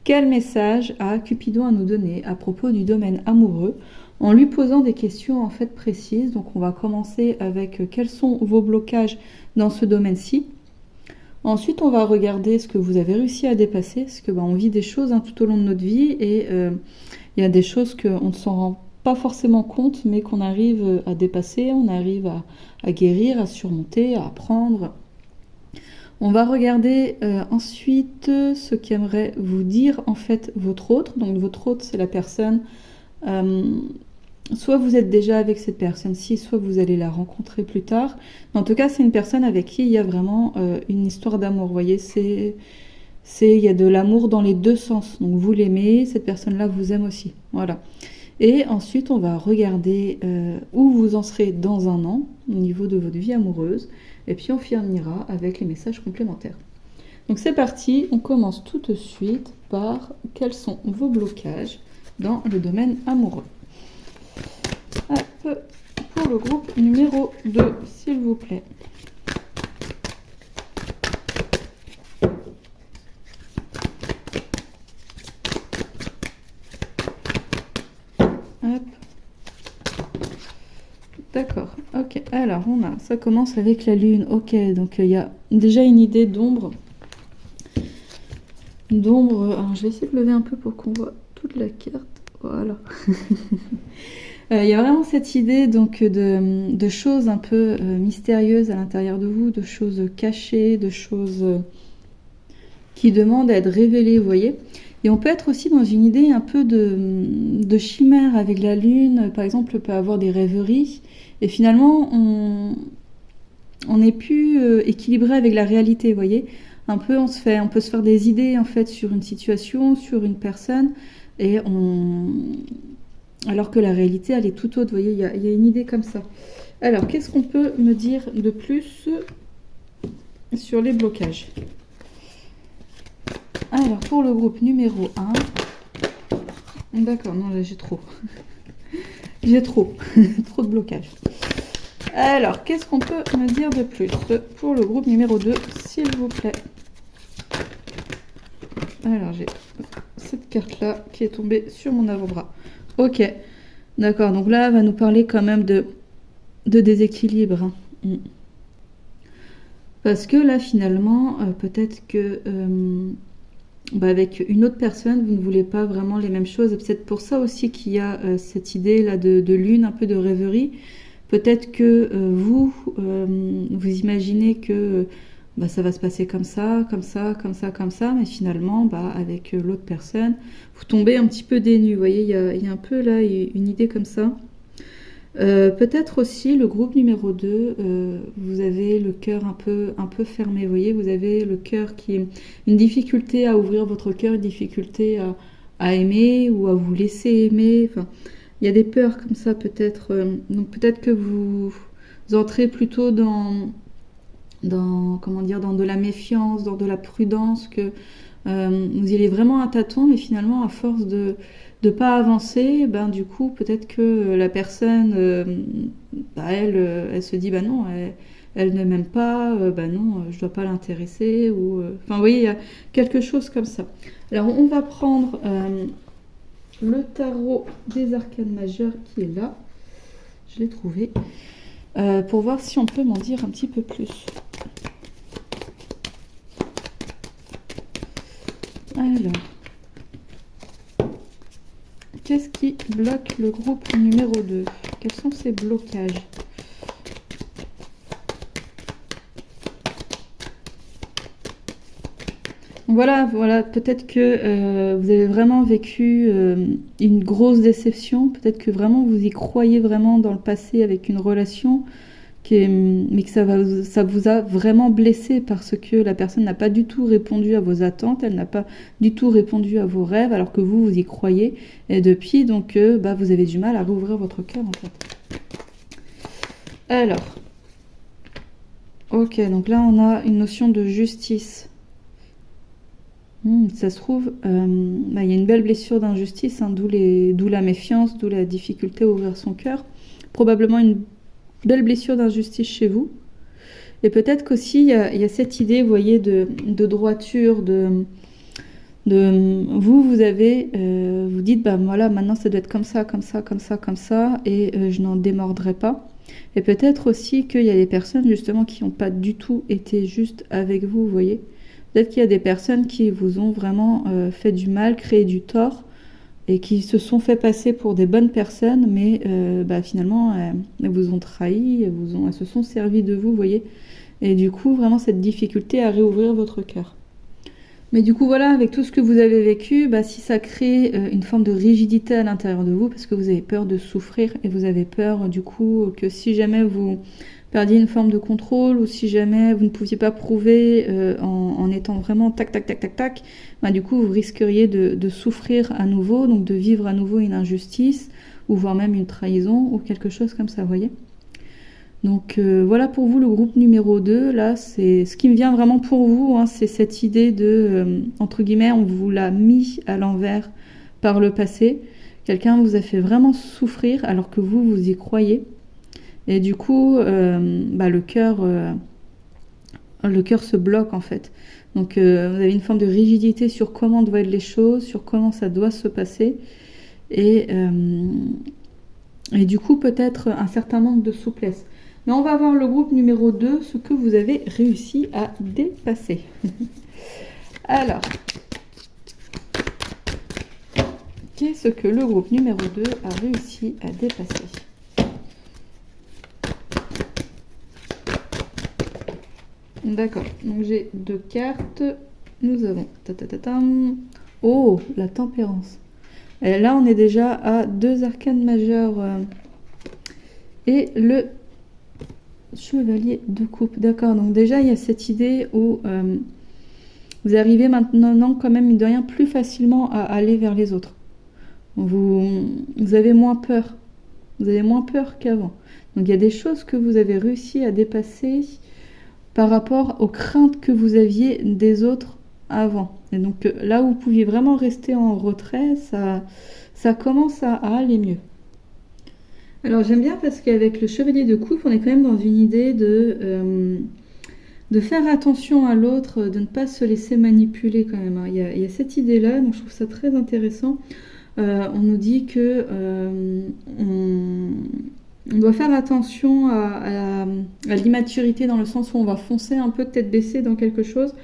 Speaker 1: quel message a Cupidon à nous donner à propos du domaine amoureux en lui posant des questions en fait précises. Donc on va commencer avec quels sont vos blocages dans ce domaine-ci. Ensuite, on va regarder ce que vous avez réussi à dépasser, parce que on vit des choses hein, tout au long de notre vie et il y a des choses qu'on ne s'en rend pas forcément compte, mais qu'on arrive à dépasser, on arrive à guérir, à surmonter, à apprendre. On va regarder ensuite ce qu'aimerait vous dire en fait votre autre. Donc votre autre, c'est la personne, soit vous êtes déjà avec cette personne-ci, soit vous allez la rencontrer plus tard. Mais en tout cas, c'est une personne avec qui il y a vraiment une histoire d'amour. Vous voyez, il y a de l'amour dans les deux sens. Donc vous l'aimez, cette personne-là vous aime aussi. Voilà. Et ensuite, on va regarder où vous en serez dans un an au niveau de votre vie amoureuse. Et puis, on finira avec les messages complémentaires. Donc, c'est parti. On commence tout de suite par quels sont vos blocages dans le domaine amoureux. Hop, pour le groupe numéro 2, s'il vous plaît. D'accord, ok. Alors, ça commence avec la lune. Ok, donc il y a déjà une idée d'ombre. Alors, je vais essayer de lever un peu pour qu'on voit toute la carte. Voilà. Il y a vraiment cette idée donc de choses un peu mystérieuses à l'intérieur de vous, de choses cachées, de choses qui demandent à être révélées, vous voyez. Et on peut être aussi dans une idée un peu de chimère avec la lune. Par exemple, on peut avoir des rêveries. Et finalement, on n'est plus équilibré avec la réalité, vous voyez. Un peu, on peut se faire des idées en fait sur une situation, sur une personne, alors que la réalité, elle est tout autre, vous voyez. Il y a une idée comme ça. Alors, qu'est-ce qu'on peut me dire de plus sur les blocages ? Alors, pour le groupe numéro 1... D'accord, non, là, j'ai trop. J'ai trop de blocages. Alors, qu'est-ce qu'on peut me dire de plus pour le groupe numéro 2, s'il vous plaît? Alors, j'ai cette carte-là qui est tombée sur mon avant-bras. Ok, d'accord. Donc là, elle va nous parler quand même de déséquilibre. Hein. Parce que là, finalement, peut-être que avec une autre personne, vous ne voulez pas vraiment les mêmes choses. C'est peut-être pour ça aussi qu'il y a cette idée-là de lune, un peu de rêverie. Peut-être que vous imaginez que ça va se passer comme ça, comme ça, comme ça, comme ça, mais finalement, avec l'autre personne, vous tombez un petit peu dénu. Vous voyez, il y a un peu là une idée comme ça. Peut-être aussi le groupe numéro 2, vous avez le cœur un peu fermé, vous voyez, vous avez le cœur qui est une difficulté à ouvrir votre cœur, une difficulté à aimer ou à vous laisser aimer. Enfin, il y a des peurs comme ça peut-être. Donc peut-être que vous entrez plutôt dans comment dire, dans de la méfiance, dans de la prudence, que vous y allez vraiment à tâtons, mais finalement à force de pas avancer, du coup peut-être que la personne elle se dit non, elle ne m'aime pas, non, je dois pas l'intéresser, ou enfin vous voyez, il y a quelque chose comme ça. Alors on va prendre le tarot des arcanes majeures qui est là, je l'ai trouvé, pour voir si on peut m'en dire un petit peu plus. Alors, qu'est-ce qui bloque le groupe numéro 2? Quels sont ces blocages? Voilà, peut-être que vous avez vraiment vécu une grosse déception, peut-être que vraiment vous y croyez vraiment dans le passé avec une relation, mais que ça vous a vraiment blessé parce que la personne n'a pas du tout répondu à vos attentes, elle n'a pas du tout répondu à vos rêves, alors que vous y croyez. Et depuis, donc, vous avez du mal à rouvrir votre cœur, en fait. Alors, ok, donc là, on a une notion de justice. Ça se trouve, il y a une belle blessure d'injustice, hein, d'où la méfiance, d'où la difficulté à ouvrir son cœur. Probablement une belle blessure d'injustice chez vous. Et peut-être qu'aussi il y a cette idée, vous voyez, de droiture, vous avez, vous dites, voilà, maintenant ça doit être comme ça, comme ça, comme ça, comme ça, et je n'en démordrai pas. Et peut-être aussi qu'il y a des personnes justement qui n'ont pas du tout été justes avec vous, vous voyez. Peut-être qu'il y a des personnes qui vous ont vraiment fait du mal, créé du tort, et qui se sont fait passer pour des bonnes personnes, mais finalement, elles vous ont trahi, elles se sont servies de vous, vous voyez. Et du coup, vraiment cette difficulté à réouvrir votre cœur. Mais du coup, voilà, avec tout ce que vous avez vécu, si ça crée une forme de rigidité à l'intérieur de vous, parce que vous avez peur de souffrir, et vous avez peur, du coup, que si jamais vous perdiez une forme de contrôle, ou si jamais vous ne pouviez pas prouver en étant vraiment tac, tac, tac, tac, tac, du coup, vous risqueriez de souffrir à nouveau, donc de vivre à nouveau une injustice, ou voire même une trahison, ou quelque chose comme ça, vous voyez. Donc voilà pour vous le groupe numéro 2, là, c'est ce qui me vient vraiment pour vous, hein, c'est cette idée de, entre guillemets, on vous l'a mis à l'envers par le passé. Quelqu'un vous a fait vraiment souffrir alors que vous y croyez. Et du coup, le cœur se bloque en fait. Donc vous avez une forme de rigidité sur comment doivent être les choses, sur comment ça doit se passer. Et du coup, peut-être un certain manque de souplesse. Mais on va voir le groupe numéro 2, ce que vous avez réussi à dépasser. Alors, qu'est-ce que le groupe numéro 2 a réussi à dépasser? D'accord, donc j'ai 2 cartes. Nous avons... Oh, la tempérance. Et là, on est déjà à 2 arcanes majeures. Et le chevalier de coupe. D'accord, donc déjà, il y a cette idée où vous arrivez maintenant quand même, mine de rien, plus facilement à aller vers les autres. Vous avez moins peur. Vous avez moins peur qu'avant. Donc, il y a des choses que vous avez réussi à dépasser par rapport aux craintes que vous aviez des autres avant. Et donc, là où vous pouviez vraiment rester en retrait, ça commence à aller mieux. Alors j'aime bien parce qu'avec le chevalier de coupe, on est quand même dans une idée de de faire attention à l'autre, de ne pas se laisser manipuler quand même, hein. Il y a cette idée-là, donc je trouve ça très intéressant. On nous dit que on doit faire attention à l'immaturité dans le sens où on va foncer un peu tête baissée dans quelque chose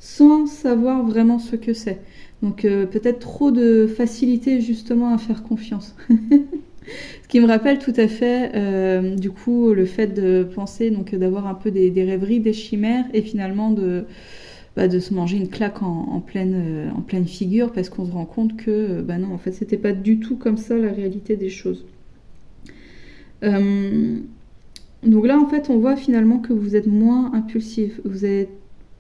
Speaker 1: sans savoir vraiment ce que c'est. Donc peut-être trop de facilité justement à faire confiance. Ce qui me rappelle tout à fait du coup le fait de penser, donc d'avoir un peu des rêveries, des chimères et finalement de se manger une claque en pleine figure parce qu'on se rend compte que non, en fait c'était pas du tout comme ça la réalité des choses. Donc là en fait on voit finalement que vous êtes moins impulsif, vous êtes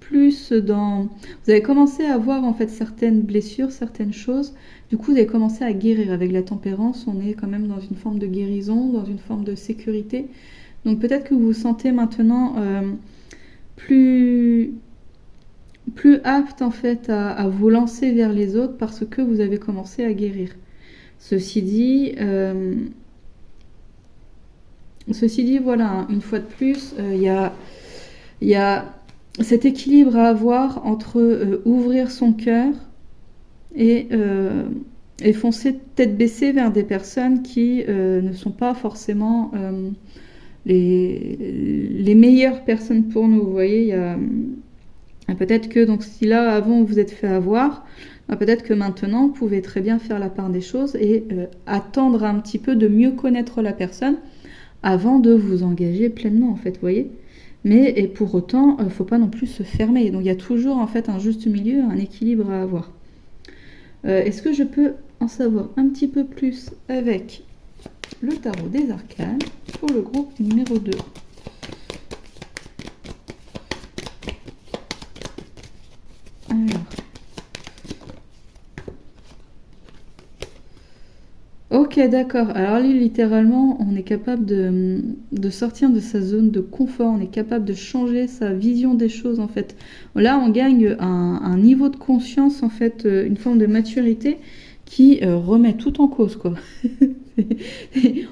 Speaker 1: plus vous avez commencé à voir en fait certaines blessures, certaines choses, du coup vous avez commencé à guérir. Avec la tempérance on est quand même dans une forme de guérison, dans une forme de sécurité, donc peut-être que vous vous sentez maintenant plus apte en fait à vous lancer vers les autres parce que vous avez commencé à guérir. Ceci dit, voilà, une fois de plus, il y a cet équilibre à avoir entre ouvrir son cœur et foncer tête baissée vers des personnes qui ne sont pas forcément les meilleures personnes pour nous. Vous voyez, il y a peut-être que donc si là avant vous êtes fait avoir, peut-être que maintenant vous pouvez très bien faire la part des choses et attendre un petit peu de mieux connaître la personne avant de vous engager pleinement en fait, vous voyez. Mais et pour autant, faut pas non plus se fermer. Donc il y a toujours en fait un juste milieu, un équilibre à avoir. Est-ce que je peux en savoir un petit peu plus avec le tarot des arcanes pour le groupe numéro 2? Alors. Ok, d'accord. Alors là, littéralement, on est capable de sortir de sa zone de confort, on est capable de changer sa vision des choses, en fait. Là, on gagne un niveau de conscience, en fait, une forme de maturité qui remet tout en cause, quoi.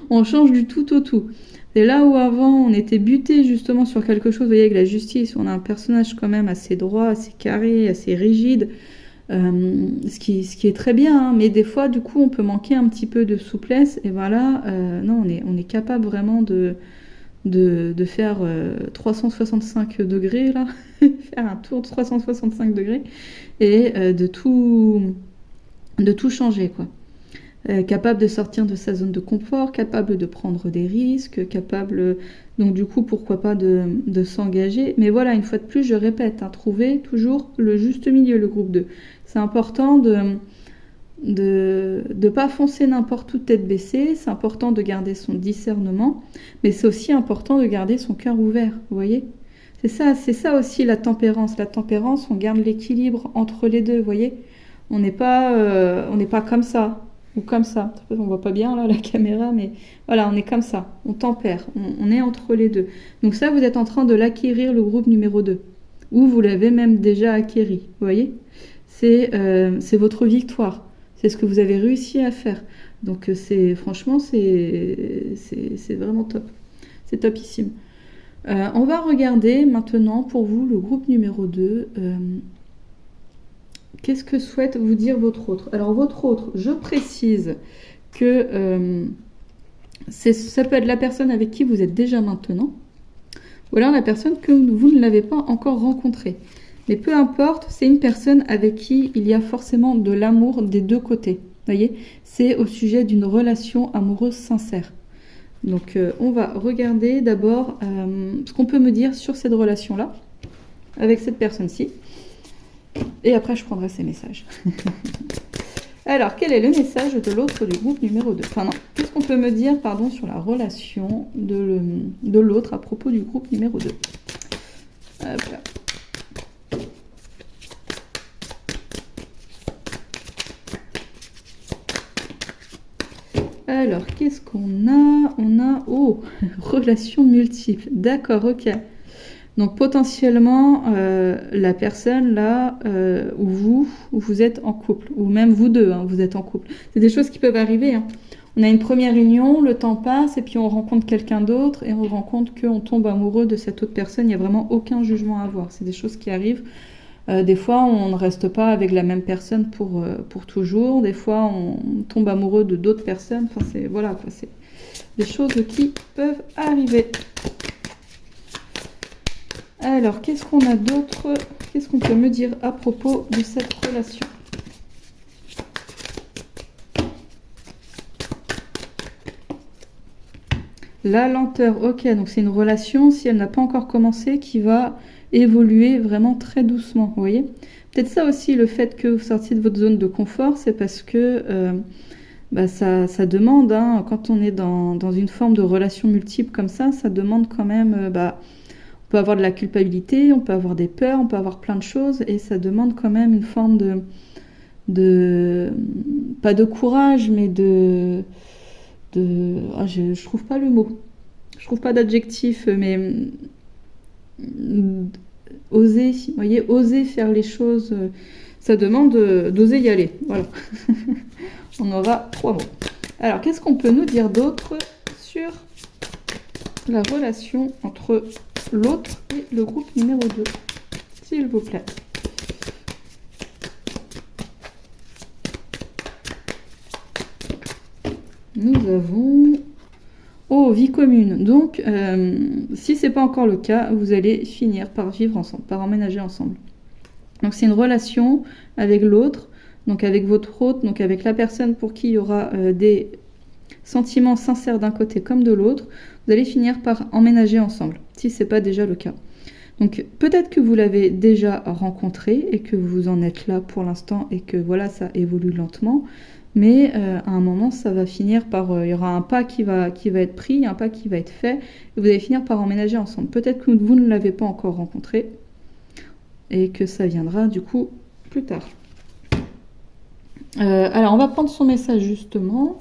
Speaker 1: On change du tout au tout. C'est là où avant, on était buté justement sur quelque chose, vous voyez, avec la justice, on a un personnage quand même assez droit, assez carré, assez rigide, ce qui est très bien, hein, mais des fois, du coup, on peut manquer un petit peu de souplesse, et voilà, non, on est capable vraiment de faire 365 degrés, là, faire un tour de 365 degrés, et de tout changer, quoi. Capable de sortir de sa zone de confort, capable de prendre des risques, capable, donc du coup, pourquoi pas de s'engager. Mais voilà, une fois de plus, je répète, hein, trouver toujours le juste milieu, le groupe 2. C'est important de pas foncer n'importe où tête baissée, c'est important de garder son discernement, mais c'est aussi important de garder son cœur ouvert, vous voyez. C'est ça aussi la tempérance. La tempérance, on garde l'équilibre entre les deux, vous voyez. On n'est pas comme ça. Ou comme ça, on voit pas bien là la caméra, mais voilà, on est comme ça, on tempère, on est entre les deux. Donc ça, vous êtes en train de l'acquérir, le groupe numéro 2, ou vous l'avez même déjà acquéri, vous voyez. C'est votre victoire, c'est ce que vous avez réussi à faire. Donc franchement, c'est vraiment top, c'est topissime. On va regarder maintenant pour vous le groupe numéro 2. Qu'est-ce que souhaite vous dire votre autre? Alors votre autre, je précise que ça peut être la personne avec qui vous êtes déjà maintenant, ou alors la personne que vous ne l'avez pas encore rencontrée. Mais peu importe, c'est une personne avec qui il y a forcément de l'amour des deux côtés. Vous voyez, c'est au sujet d'une relation amoureuse sincère. Donc on va regarder d'abord ce qu'on peut me dire sur cette relation-là, avec cette personne-ci. Et après, je prendrai ces messages. Alors, quel est le message de l'autre du groupe numéro 2? Enfin non, qu'est-ce qu'on peut me dire, sur la relation de l'autre à propos du groupe numéro 2? Hop là. Alors, qu'est-ce qu'on a? On a... Oh, relation multiple. D'accord, ok. Donc potentiellement, la personne là, où vous êtes en couple, ou même vous deux, hein, vous êtes en couple. C'est des choses qui peuvent arriver, hein. On a une première union, le temps passe, et puis on rencontre quelqu'un d'autre, et on se rend compte qu'on tombe amoureux de cette autre personne. Il n'y a vraiment aucun jugement à avoir. C'est des choses qui arrivent. Des fois, on ne reste pas avec la même personne pour toujours. Des fois, on tombe amoureux de d'autres personnes. Enfin, voilà, quoi, c'est des choses qui peuvent arriver. Alors, qu'est-ce qu'on a d'autre? Qu'est-ce qu'on peut me dire à propos de cette relation? La lenteur, ok, donc c'est une relation, si elle n'a pas encore commencé, qui va évoluer vraiment très doucement, vous voyez. Peut-être ça aussi, le fait que vous sortiez de votre zone de confort, c'est parce que ça demande, hein, quand on est dans une forme de relation multiple comme ça demande quand même, on peut avoir de la culpabilité, on peut avoir des peurs, on peut avoir plein de choses, et ça demande quand même une forme pas de courage, mais je trouve pas le mot. Je trouve pas d'adjectif, mais oser, vous voyez, oser faire les choses, ça demande d'oser y aller. Voilà. On aura 3 mots. Alors, qu'est-ce qu'on peut nous dire d'autre sur la relation entre l'autre et le groupe numéro 2, s'il vous plaît? Nous avons... Oh, vie commune. Donc, si ce n'est pas encore le cas, vous allez finir par vivre ensemble, par emménager ensemble. Donc, c'est une relation avec l'autre, donc avec votre hôte, donc avec la personne pour qui il y aura des sentiments sincères d'un côté comme de l'autre. Vous allez finir par emménager ensemble, si ce n'est pas déjà le cas. Donc, peut-être que vous l'avez déjà rencontré et que vous en êtes là pour l'instant et que voilà, ça évolue lentement. Mais à un moment, ça va finir par... il y aura un pas qui va être pris, un pas qui va être fait, et vous allez finir par emménager ensemble. Peut-être que vous ne l'avez pas encore rencontré, et que ça viendra du coup plus tard. Alors, on va prendre son message justement.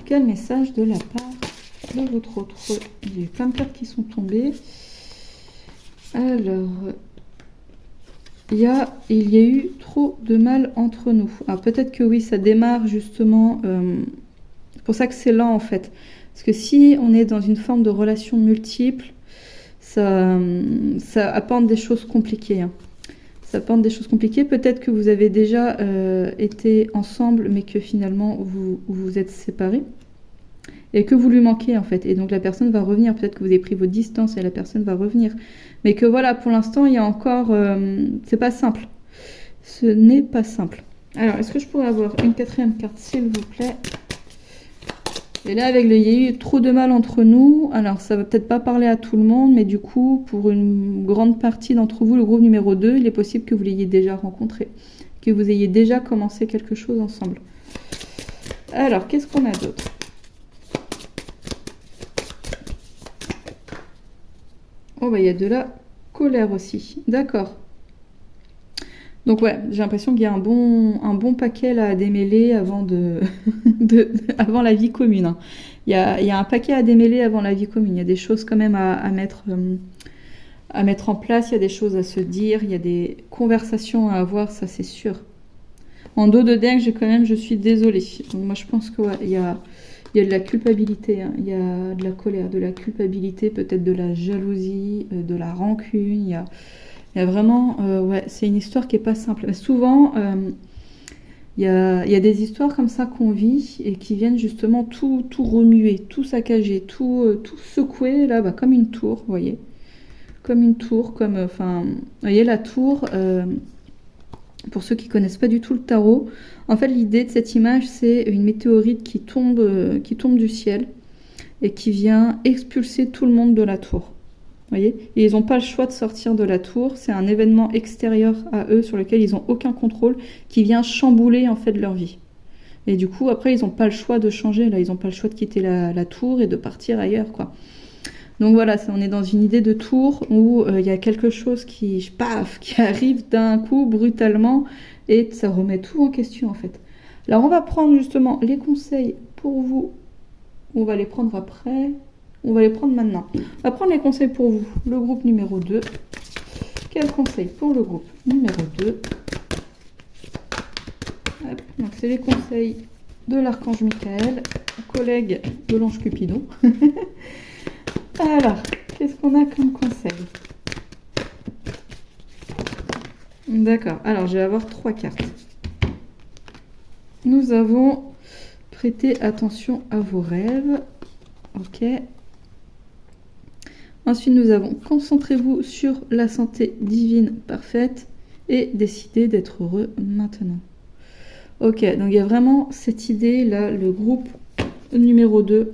Speaker 1: Quel message de la part de votre autre? Il y a eu plein de cartes qui sont tombées. Alors... Il y a eu trop de mal entre nous. Alors peut-être que oui, ça démarre justement... c'est pour ça que c'est lent en fait. Parce que si on est dans une forme de relation multiple, ça apporte des choses compliquées. Hein. Ça apporte des choses compliquées. Peut-être que vous avez déjà été ensemble, mais que finalement vous vous êtes séparés. Et que vous lui manquez en fait. Et donc la personne va revenir. Peut-être que vous avez pris vos distances et la personne va revenir. Mais que voilà, pour l'instant, il y a encore... c'est pas simple. Ce n'est pas simple. Alors, est-ce que je pourrais avoir une 4e carte, s'il vous plaît? Et là, il y a eu trop de mal entre nous. Alors, ça va peut-être pas parler à tout le monde, mais du coup, pour une grande partie d'entre vous, le groupe numéro 2, il est possible que vous l'ayez déjà rencontré. Que vous ayez déjà commencé quelque chose ensemble. Alors, qu'est-ce qu'on a d'autre? Oh, il y a de la colère aussi. D'accord. Donc ouais, j'ai l'impression qu'il y a un bon paquet là à démêler avant avant la vie commune. Hein. Il y a un paquet à démêler avant la vie commune. Il y a des choses quand même à mettre en place. Il y a des choses à se dire. Il y a des conversations à avoir, ça c'est sûr. En dos de dingue, je suis désolée. Donc moi je pense que ouais, il y a de la culpabilité, hein. Il y a de la colère, de la culpabilité, peut-être de la jalousie, de la rancune. Il y a vraiment... ouais, c'est une histoire qui n'est pas simple. Mais souvent, il y a des histoires comme ça qu'on vit et qui viennent justement tout remuer, tout saccager, tout secouer, là, comme une tour, vous voyez. Comme une tour, vous voyez, la tour... pour ceux qui ne connaissent pas du tout le tarot, en fait l'idée de cette image c'est une météorite qui tombe du ciel et qui vient expulser tout le monde de la tour. Voyez, et ils n'ont pas le choix de sortir de la tour, c'est un événement extérieur à eux sur lequel ils n'ont aucun contrôle, qui vient chambouler en fait leur vie. Et du coup après ils n'ont pas le choix de changer, là ils n'ont pas le choix de quitter la tour et de partir ailleurs quoi. Donc voilà, on est dans une idée de tour où il y a quelque chose qui arrive d'un coup brutalement et ça remet tout en question en fait. Alors on va prendre justement les conseils pour vous. On va les prendre après. On va les prendre maintenant. On va prendre les conseils pour vous. Le groupe numéro 2. Quel conseil pour le groupe numéro 2? Hop, donc c'est les conseils de l'archange Michael collègue de l'ange Cupidon. Alors, qu'est-ce qu'on a comme conseil? D'accord, alors je vais avoir 3 cartes. Nous avons prêté attention à vos rêves. Ok. Ensuite, nous avons concentrez-vous sur la santé divine parfaite et décidez d'être heureux maintenant. Ok, donc il y a vraiment cette idée là, le groupe numéro 2,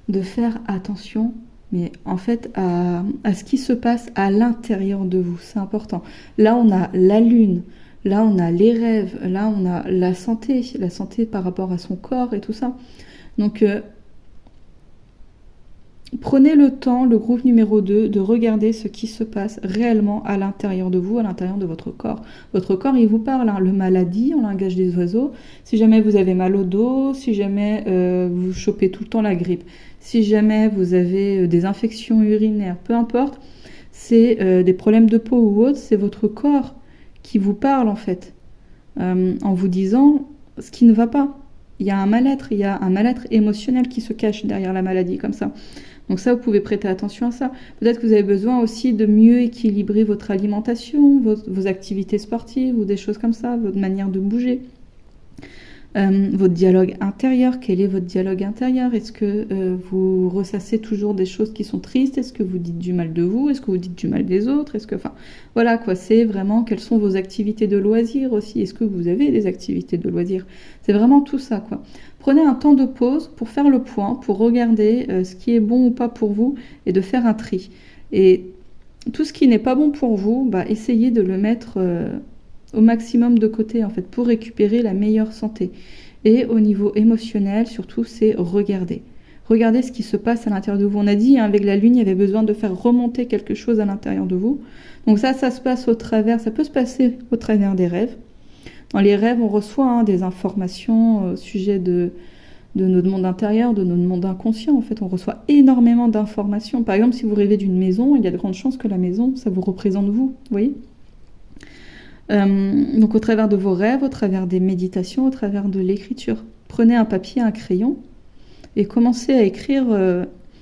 Speaker 1: de faire attention, mais en fait à ce qui se passe à l'intérieur de vous, c'est important. Là, on a la lune, là, on a les rêves, là, on a la santé par rapport à son corps et tout ça. Donc, prenez le temps, le groupe numéro 2, de regarder ce qui se passe réellement à l'intérieur de vous, à l'intérieur de votre corps. Votre corps, il vous parle, hein, le maladie, en langage des oiseaux. Si jamais vous avez mal au dos, si jamais vous chopez tout le temps la grippe, si jamais vous avez des infections urinaires, peu importe, c'est des problèmes de peau ou autre, c'est votre corps qui vous parle en fait, en vous disant ce qui ne va pas. Il y a un mal-être émotionnel qui se cache derrière la maladie, comme ça. Donc ça, vous pouvez prêter attention à ça. Peut-être que vous avez besoin aussi de mieux équilibrer votre alimentation, vos activités sportives ou des choses comme ça, votre manière de bouger. Votre dialogue intérieur, quel est votre dialogue intérieur? Est-ce que vous ressassez toujours des choses qui sont tristes? Est-ce que vous dites du mal de vous? Est-ce que vous dites du mal des autres? Voilà quoi, c'est vraiment quelles sont vos activités de loisirs aussi. Est-ce que vous avez des activités de loisirs? C'est vraiment tout ça quoi. Prenez un temps de pause pour faire le point, pour regarder ce qui est bon ou pas pour vous et de faire un tri. Et tout ce qui n'est pas bon pour vous, essayez de le mettre au maximum de côté en fait pour récupérer la meilleure santé. Et au niveau émotionnel, surtout, c'est regarder. Regardez ce qui se passe à l'intérieur de vous. On a dit, hein, avec la lune, il y avait besoin de faire remonter quelque chose à l'intérieur de vous. Donc ça se passe ça peut se passer au travers des rêves. Dans les rêves, on reçoit des informations au sujet de notre monde intérieur, de notre monde inconscient. En fait, on reçoit énormément d'informations. Par exemple, si vous rêvez d'une maison, il y a de grandes chances que la maison, ça vous représente vous, vous voyez. Donc au travers de vos rêves, au travers des méditations, au travers de l'écriture. Prenez un papier, un crayon et commencez à écrire.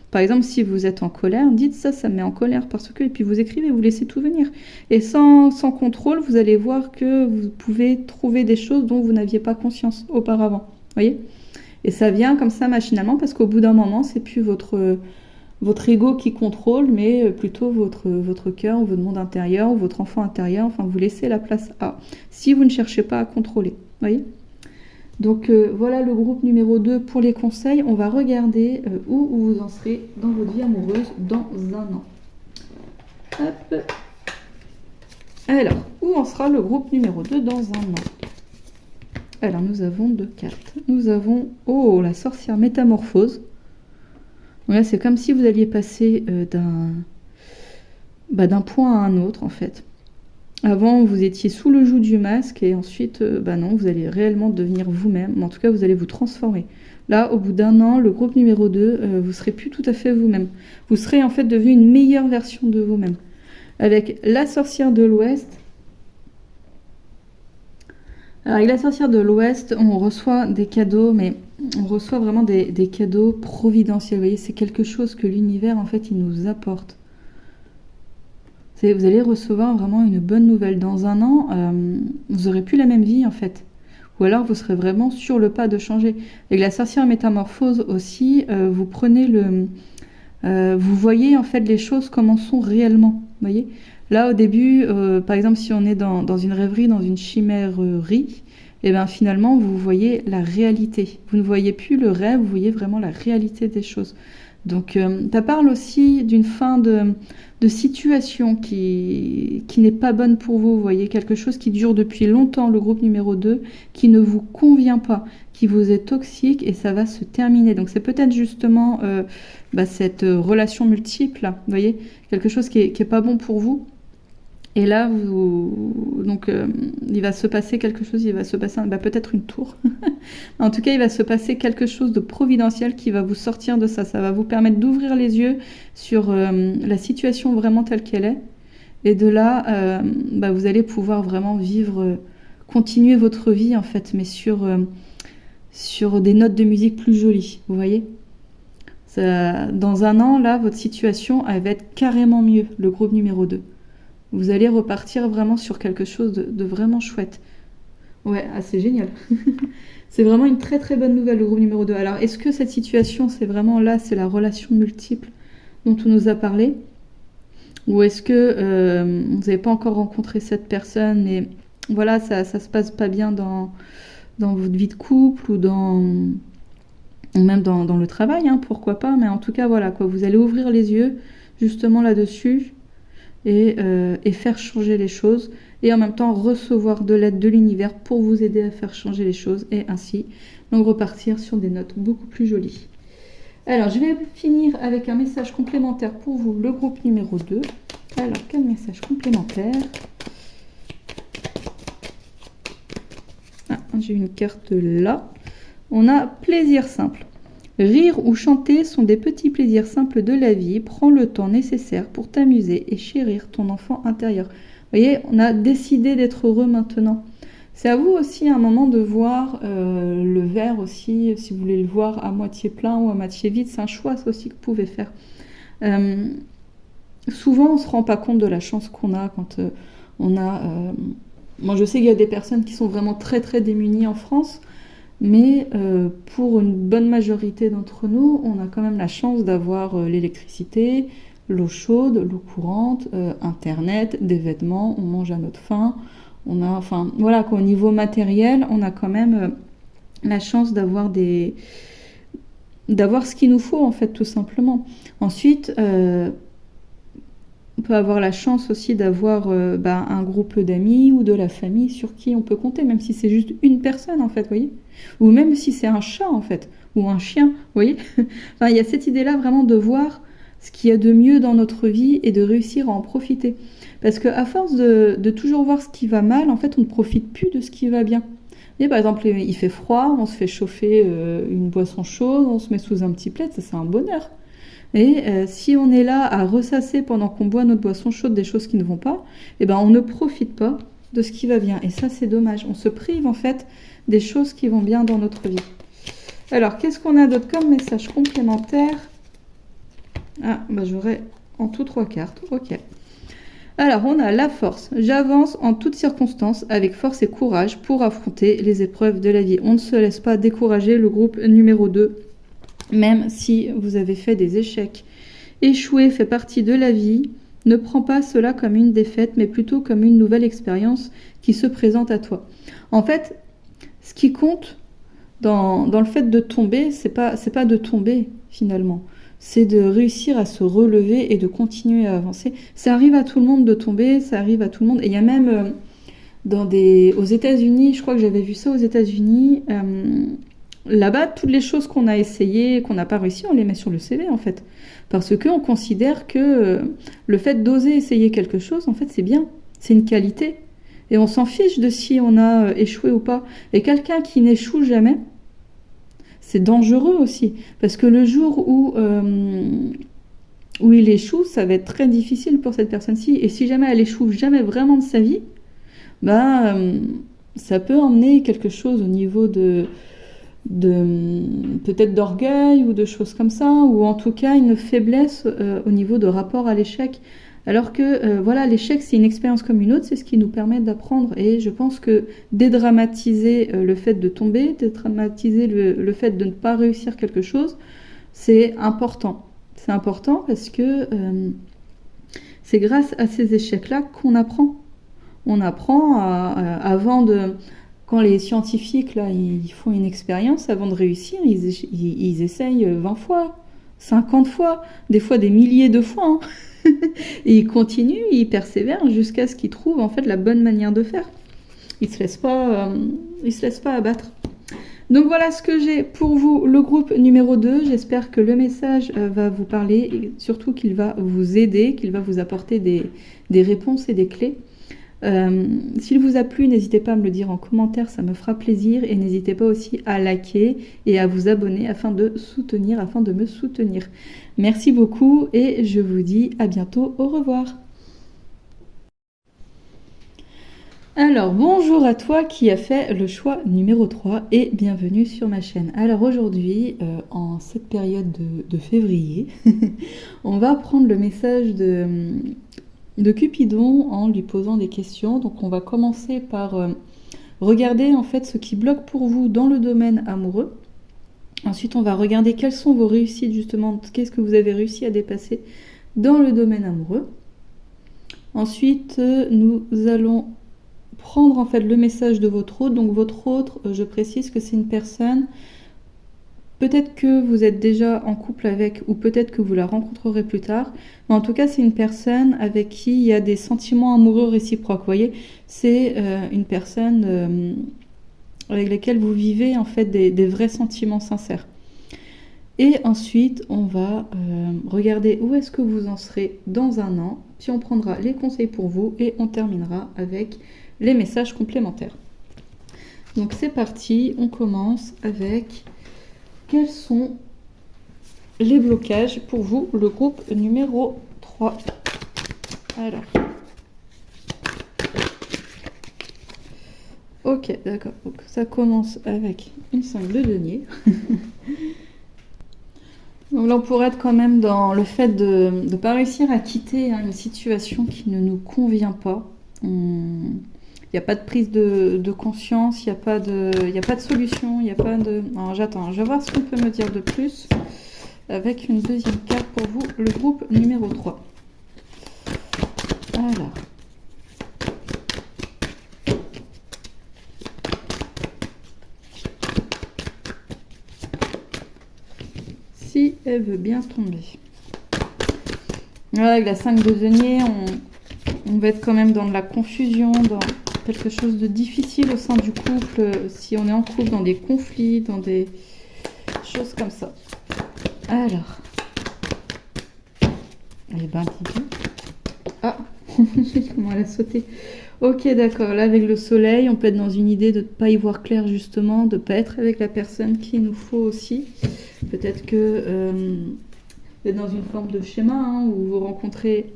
Speaker 1: Par exemple, si vous êtes en colère, dites ça me met en colère parce que... Et puis vous écrivez, vous laissez tout venir. Et sans contrôle, vous allez voir que vous pouvez trouver des choses dont vous n'aviez pas conscience auparavant. Voyez ? Et ça vient comme ça machinalement parce qu'au bout d'un moment, c'est plus votre ego qui contrôle, mais plutôt votre cœur ou votre monde intérieur ou votre enfant intérieur. Enfin, vous laissez la place à. Si vous ne cherchez pas à contrôler. Voyez ? Donc voilà le groupe numéro 2 pour les conseils. On va regarder où vous en serez dans votre vie amoureuse dans un an. Hop. Alors, où en sera le groupe numéro 2 dans un an? Alors, nous avons 2 cartes. Nous avons, la sorcière métamorphose. Donc là, c'est comme si vous alliez passer d'un point à un autre, en fait. Avant, vous étiez sous le joug du masque et ensuite, non, vous allez réellement devenir vous-même. En tout cas, vous allez vous transformer. Là, au bout d'un an, le groupe numéro 2, vous serez plus tout à fait vous-même. Vous serez en fait devenu une meilleure version de vous-même. Avec la sorcière de l'Ouest. Alors, avec la sorcière de l'Ouest, on reçoit des cadeaux, mais on reçoit vraiment des cadeaux providentiels. Vous voyez, c'est quelque chose que l'univers, en fait, il nous apporte. Vous allez recevoir vraiment une bonne nouvelle. Dans un an, vous n'aurez plus la même vie, en fait. Ou alors, vous serez vraiment sur le pas de changer. Avec la sorcière métamorphose aussi, vous prenez vous voyez, en fait, les choses comme elles sont réellement. Vous voyez ? Là, au début, par exemple, si on est dans une rêverie, dans une chimèrerie, et bien finalement, vous voyez la réalité. Vous ne voyez plus le rêve, vous voyez vraiment la réalité des choses. Donc, ça parle aussi d'une fin de situation qui n'est pas bonne pour vous. Vous voyez, quelque chose qui dure depuis longtemps, le groupe numéro 2, qui ne vous convient pas, qui vous est toxique et ça va se terminer. Donc, c'est peut-être justement cette relation multiple, là, vous voyez, quelque chose qui est pas bon pour vous. Et là, il va se passer quelque chose, il va se passer peut-être une tour. En tout cas, il va se passer quelque chose de providentiel qui va vous sortir de ça. Ça va vous permettre d'ouvrir les yeux sur la situation vraiment telle qu'elle est. Et de là, vous allez pouvoir vraiment vivre, continuer votre vie en fait, mais sur sur des notes de musique plus jolies, vous voyez. Dans un an, là, votre situation, elle va être carrément mieux, le groupe numéro 2. Vous allez repartir vraiment sur quelque chose de vraiment chouette. Ouais, ah, c'est génial. C'est vraiment une très très bonne nouvelle, le groupe numéro 2. Alors, est-ce que cette situation, c'est vraiment là, c'est la relation multiple dont on nous a parlé? Ou est-ce que vous n'avez pas encore rencontré cette personne et voilà, ça se passe pas bien dans votre vie de couple ou même dans le travail, hein, pourquoi pas, mais en tout cas, voilà, quoi, vous allez ouvrir les yeux justement là-dessus et faire changer les choses et en même temps recevoir de l'aide de l'univers pour vous aider à faire changer les choses et ainsi donc repartir sur des notes beaucoup plus jolies. Alors, je vais finir avec un message complémentaire pour vous, le groupe numéro 2. Alors, quel message complémentaire? Ah, j'ai une carte là. On a plaisir simple. Rire ou chanter sont des petits plaisirs simples de la vie. Prends le temps nécessaire pour t'amuser et chérir ton enfant intérieur. Vous voyez, on a décidé d'être heureux maintenant. C'est à vous aussi à un moment de voir le verre aussi, si vous voulez le voir à moitié plein ou à moitié vide. C'est un choix aussi que vous pouvez faire. Souvent, on ne se rend pas compte de la chance qu'on a quand on a... Moi, je sais qu'il y a des personnes qui sont vraiment très très démunies en France, mais pour une bonne majorité d'entre nous, on a quand même la chance d'avoir l'électricité, l'eau chaude, l'eau courante, Internet, des vêtements, on mange à notre faim. On a, enfin, voilà, quoi, au niveau matériel, on a quand même la chance d'avoir ce qu'il nous faut, en fait, tout simplement. Ensuite, on peut avoir la chance aussi d'avoir un groupe d'amis ou de la famille sur qui on peut compter, même si c'est juste une personne, en fait, vous voyez. Ou même si c'est un chat, en fait, ou un chien, vous voyez. Enfin, il y a cette idée-là vraiment de voir ce qu'il y a de mieux dans notre vie et de réussir à en profiter. Parce qu'à force de toujours voir ce qui va mal, en fait, on ne profite plus de ce qui va bien. Vous voyez, par exemple, il fait froid, on se fait chauffer une boisson chaude, on se met sous un petit plaid, ça c'est un bonheur. Et si on est là à ressasser pendant qu'on boit notre boisson chaude des choses qui ne vont pas, eh ben, on ne profite pas de ce qui va bien. Et ça, c'est dommage. On se prive, en fait, des choses qui vont bien dans notre vie. Alors, qu'est-ce qu'on a d'autre comme message complémentaire? Ah, bah j'aurais en tout 3 cartes. Ok. Alors, on a la force. J'avance en toutes circonstances avec force et courage pour affronter les épreuves de la vie. On ne se laisse pas décourager, le groupe numéro 2, même si vous avez fait des échecs. Échouer fait partie de la vie. Ne prends pas cela comme une défaite, mais plutôt comme une nouvelle expérience qui se présente à toi. En fait, ce qui compte dans le fait de tomber, c'est pas de tomber finalement. C'est de réussir à se relever et de continuer à avancer. Ça arrive à tout le monde de tomber, ça arrive à tout le monde. Et il y a même aux États-Unis, je crois que j'avais vu ça aux États-Unis, là-bas, toutes les choses qu'on a essayées, qu'on n'a pas réussi, on les met sur le CV en fait. Parce qu'on considère que le fait d'oser essayer quelque chose, en fait, c'est bien, c'est une qualité. Et on s'en fiche de si on a échoué ou pas. Et quelqu'un qui n'échoue jamais, c'est dangereux aussi, parce que le jour où il échoue, ça va être très difficile pour cette personne-ci. Et si jamais elle échoue jamais vraiment de sa vie, ça peut emmener quelque chose au niveau de peut-être d'orgueil ou de choses comme ça, ou en tout cas une faiblesse au niveau de rapport à l'échec. Alors que voilà, l'échec c'est une expérience comme une autre, c'est ce qui nous permet d'apprendre. Et je pense que dédramatiser le fait de tomber, dédramatiser le fait de ne pas réussir quelque chose, c'est important. C'est important parce que c'est grâce à ces échecs-là qu'on apprend. On apprend avant de... Quand les scientifiques là, ils font une expérience, avant de réussir, ils essayent 20 fois, 50 fois, des fois des milliers de fois. Hein. Et ils continuent, ils persévèrent jusqu'à ce qu'ils trouvent en fait la bonne manière de faire. Ils se laissent pas abattre. Donc voilà ce que j'ai pour vous, le groupe numéro 2. J'espère que le message va vous parler et surtout qu'il va vous aider, qu'il va vous apporter des réponses et des clés. S'il vous a plu, n'hésitez pas à me le dire en commentaire, ça me fera plaisir, et n'hésitez pas aussi à liker et à vous abonner afin de me soutenir. Merci beaucoup et je vous dis à bientôt, au revoir. Alors, bonjour à toi qui a fait le choix numéro 3 et bienvenue sur ma chaîne. Alors aujourd'hui, en cette période de février, on va prendre le message de Cupidon en lui posant des questions. Donc on va commencer par regarder en fait ce qui bloque pour vous dans le domaine amoureux. Ensuite, on va regarder quelles sont vos réussites justement, qu'est-ce que vous avez réussi à dépasser dans le domaine amoureux. Ensuite, nous allons prendre en fait le message de votre hôte. Donc votre hôte, je précise que c'est une personne, peut-être que vous êtes déjà en couple avec, ou peut-être que vous la rencontrerez plus tard, mais en tout cas c'est une personne avec qui il y a des sentiments amoureux réciproques. Vous voyez, c'est une personne avec laquelle vous vivez en fait des vrais sentiments sincères. Et ensuite, on va regarder où est-ce que vous en serez dans un an, puis on prendra les conseils pour vous et on terminera avec les messages complémentaires. Donc c'est parti, on commence avec quels sont les blocages pour vous, le groupe numéro 3. Alors. Ok, d'accord. Donc ça commence avec une 5 de denier. Donc là, on pourrait être quand même dans le fait de ne pas réussir à quitter une situation qui ne nous convient pas. Il n'y a pas de prise de conscience, il n'y a pas de solution, il n'y a pas de... Alors j'attends, je vais voir ce qu'on peut me dire de plus avec une deuxième carte pour vous, le groupe numéro 3. Alors. Si elle veut bien tomber. Voilà, avec la 5 de denier, on va être quand même dans de la confusion, dans quelque chose de difficile au sein du couple, si on est en couple, dans des conflits, dans des choses comme ça. Alors. Eh ben, dis-donc. Ah, comment elle a sauté. Ok, d'accord. Là, avec le soleil, on peut être dans une idée de ne pas y voir clair, justement, de ne pas être avec la personne qu'il nous faut aussi. Peut-être que vous êtes dans une forme de schéma où vous rencontrez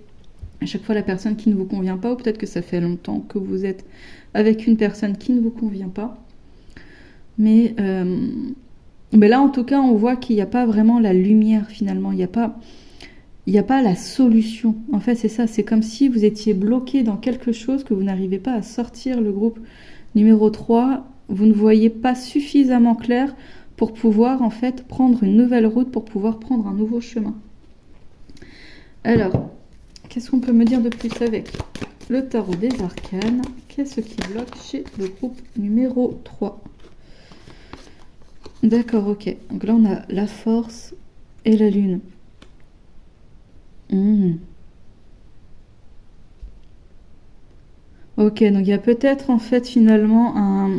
Speaker 1: à chaque fois la personne qui ne vous convient pas, ou peut-être que ça fait longtemps que vous êtes avec une personne qui ne vous convient pas. Mais là, en tout cas, on voit qu'il n'y a pas vraiment la lumière finalement. Il n'y a pas la solution. En fait, c'est ça. C'est comme si vous étiez bloqué dans quelque chose, que vous n'arrivez pas à sortir. Le groupe numéro 3, vous ne voyez pas suffisamment clair pour pouvoir en fait prendre une nouvelle route, pour pouvoir prendre un nouveau chemin. Alors, qu'est-ce qu'on peut me dire de plus avec le tarot des arcanes? Qu'est-ce qui bloque chez le groupe numéro 3? D'accord, ok. Donc là, on a la force et la lune. Ok, donc il y a peut-être en fait finalement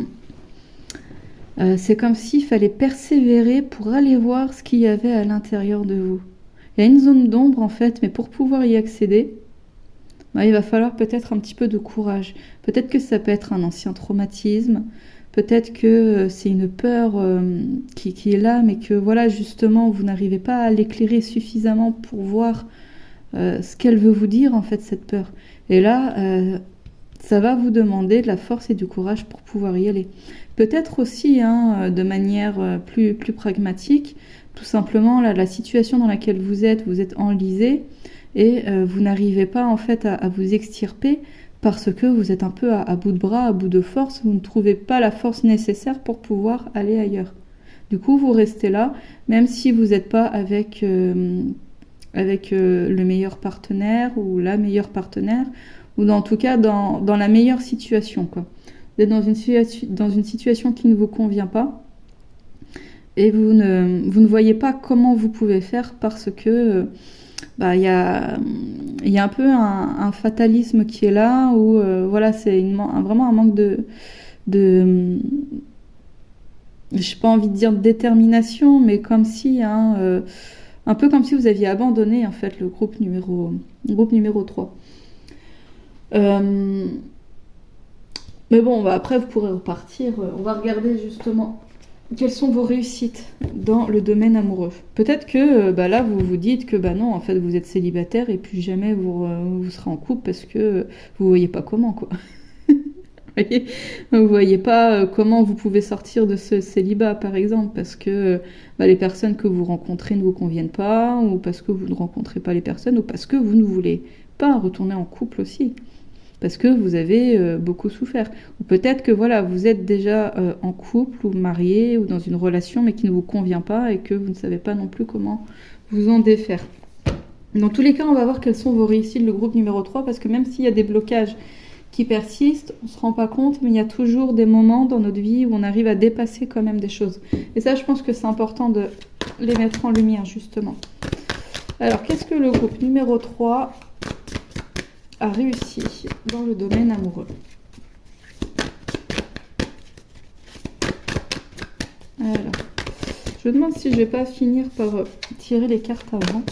Speaker 1: c'est comme s'il fallait persévérer pour aller voir ce qu'il y avait à l'intérieur de vous. Il y a une zone d'ombre en fait, mais pour pouvoir y accéder, il va falloir peut-être un petit peu de courage. Peut-être que ça peut être un ancien traumatisme, peut-être que c'est une peur qui est là, mais que voilà, justement, vous n'arrivez pas à l'éclairer suffisamment pour voir ce qu'elle veut vous dire, en fait, cette peur. Et là, ça va vous demander de la force et du courage pour pouvoir y aller. Peut-être aussi, de manière plus pragmatique, tout simplement, là, la situation dans laquelle vous êtes enlisé et vous n'arrivez pas en fait à vous extirper parce que vous êtes un peu à bout de bras, à bout de force, vous ne trouvez pas la force nécessaire pour pouvoir aller ailleurs. Du coup, vous restez là, même si vous n'êtes pas avec le meilleur partenaire ou la meilleure partenaire, ou en tout cas dans la meilleure situation, quoi. Vous êtes dans une situation qui ne vous convient pas et vous ne voyez pas comment vous pouvez faire parce que il y a un peu un fatalisme qui est là où voilà, c'est vraiment un manque de j'ai pas envie de dire de détermination, mais comme si un peu comme si vous aviez abandonné en fait le groupe numéro 3. Mais bon, après vous pourrez repartir. On va regarder justement quelles sont vos réussites dans le domaine amoureux. Peut-être que là vous vous dites que non, en fait vous êtes célibataire et plus jamais vous serez en couple parce que vous voyez pas comment, quoi. voyez, vous voyez pas comment vous pouvez sortir de ce célibat, par exemple, parce que les personnes que vous rencontrez ne vous conviennent pas, ou parce que vous ne rencontrez pas les personnes, ou parce que vous ne voulez pas retourner en couple aussi, parce que vous avez beaucoup souffert. Ou peut-être que voilà, vous êtes déjà en couple, ou marié, ou dans une relation, mais qui ne vous convient pas, et que vous ne savez pas non plus comment vous en défaire. Dans tous les cas, on va voir quelles sont vos réussites, le groupe numéro 3, parce que même s'il y a des blocages qui persistent, on ne se rend pas compte, mais il y a toujours des moments dans notre vie où on arrive à dépasser quand même des choses. Et ça, je pense que c'est important de les mettre en lumière, justement. Alors, qu'est-ce que le groupe numéro 3 a réussi dans le domaine amoureux? Alors, je me demande si je vais pas finir par tirer les cartes avant.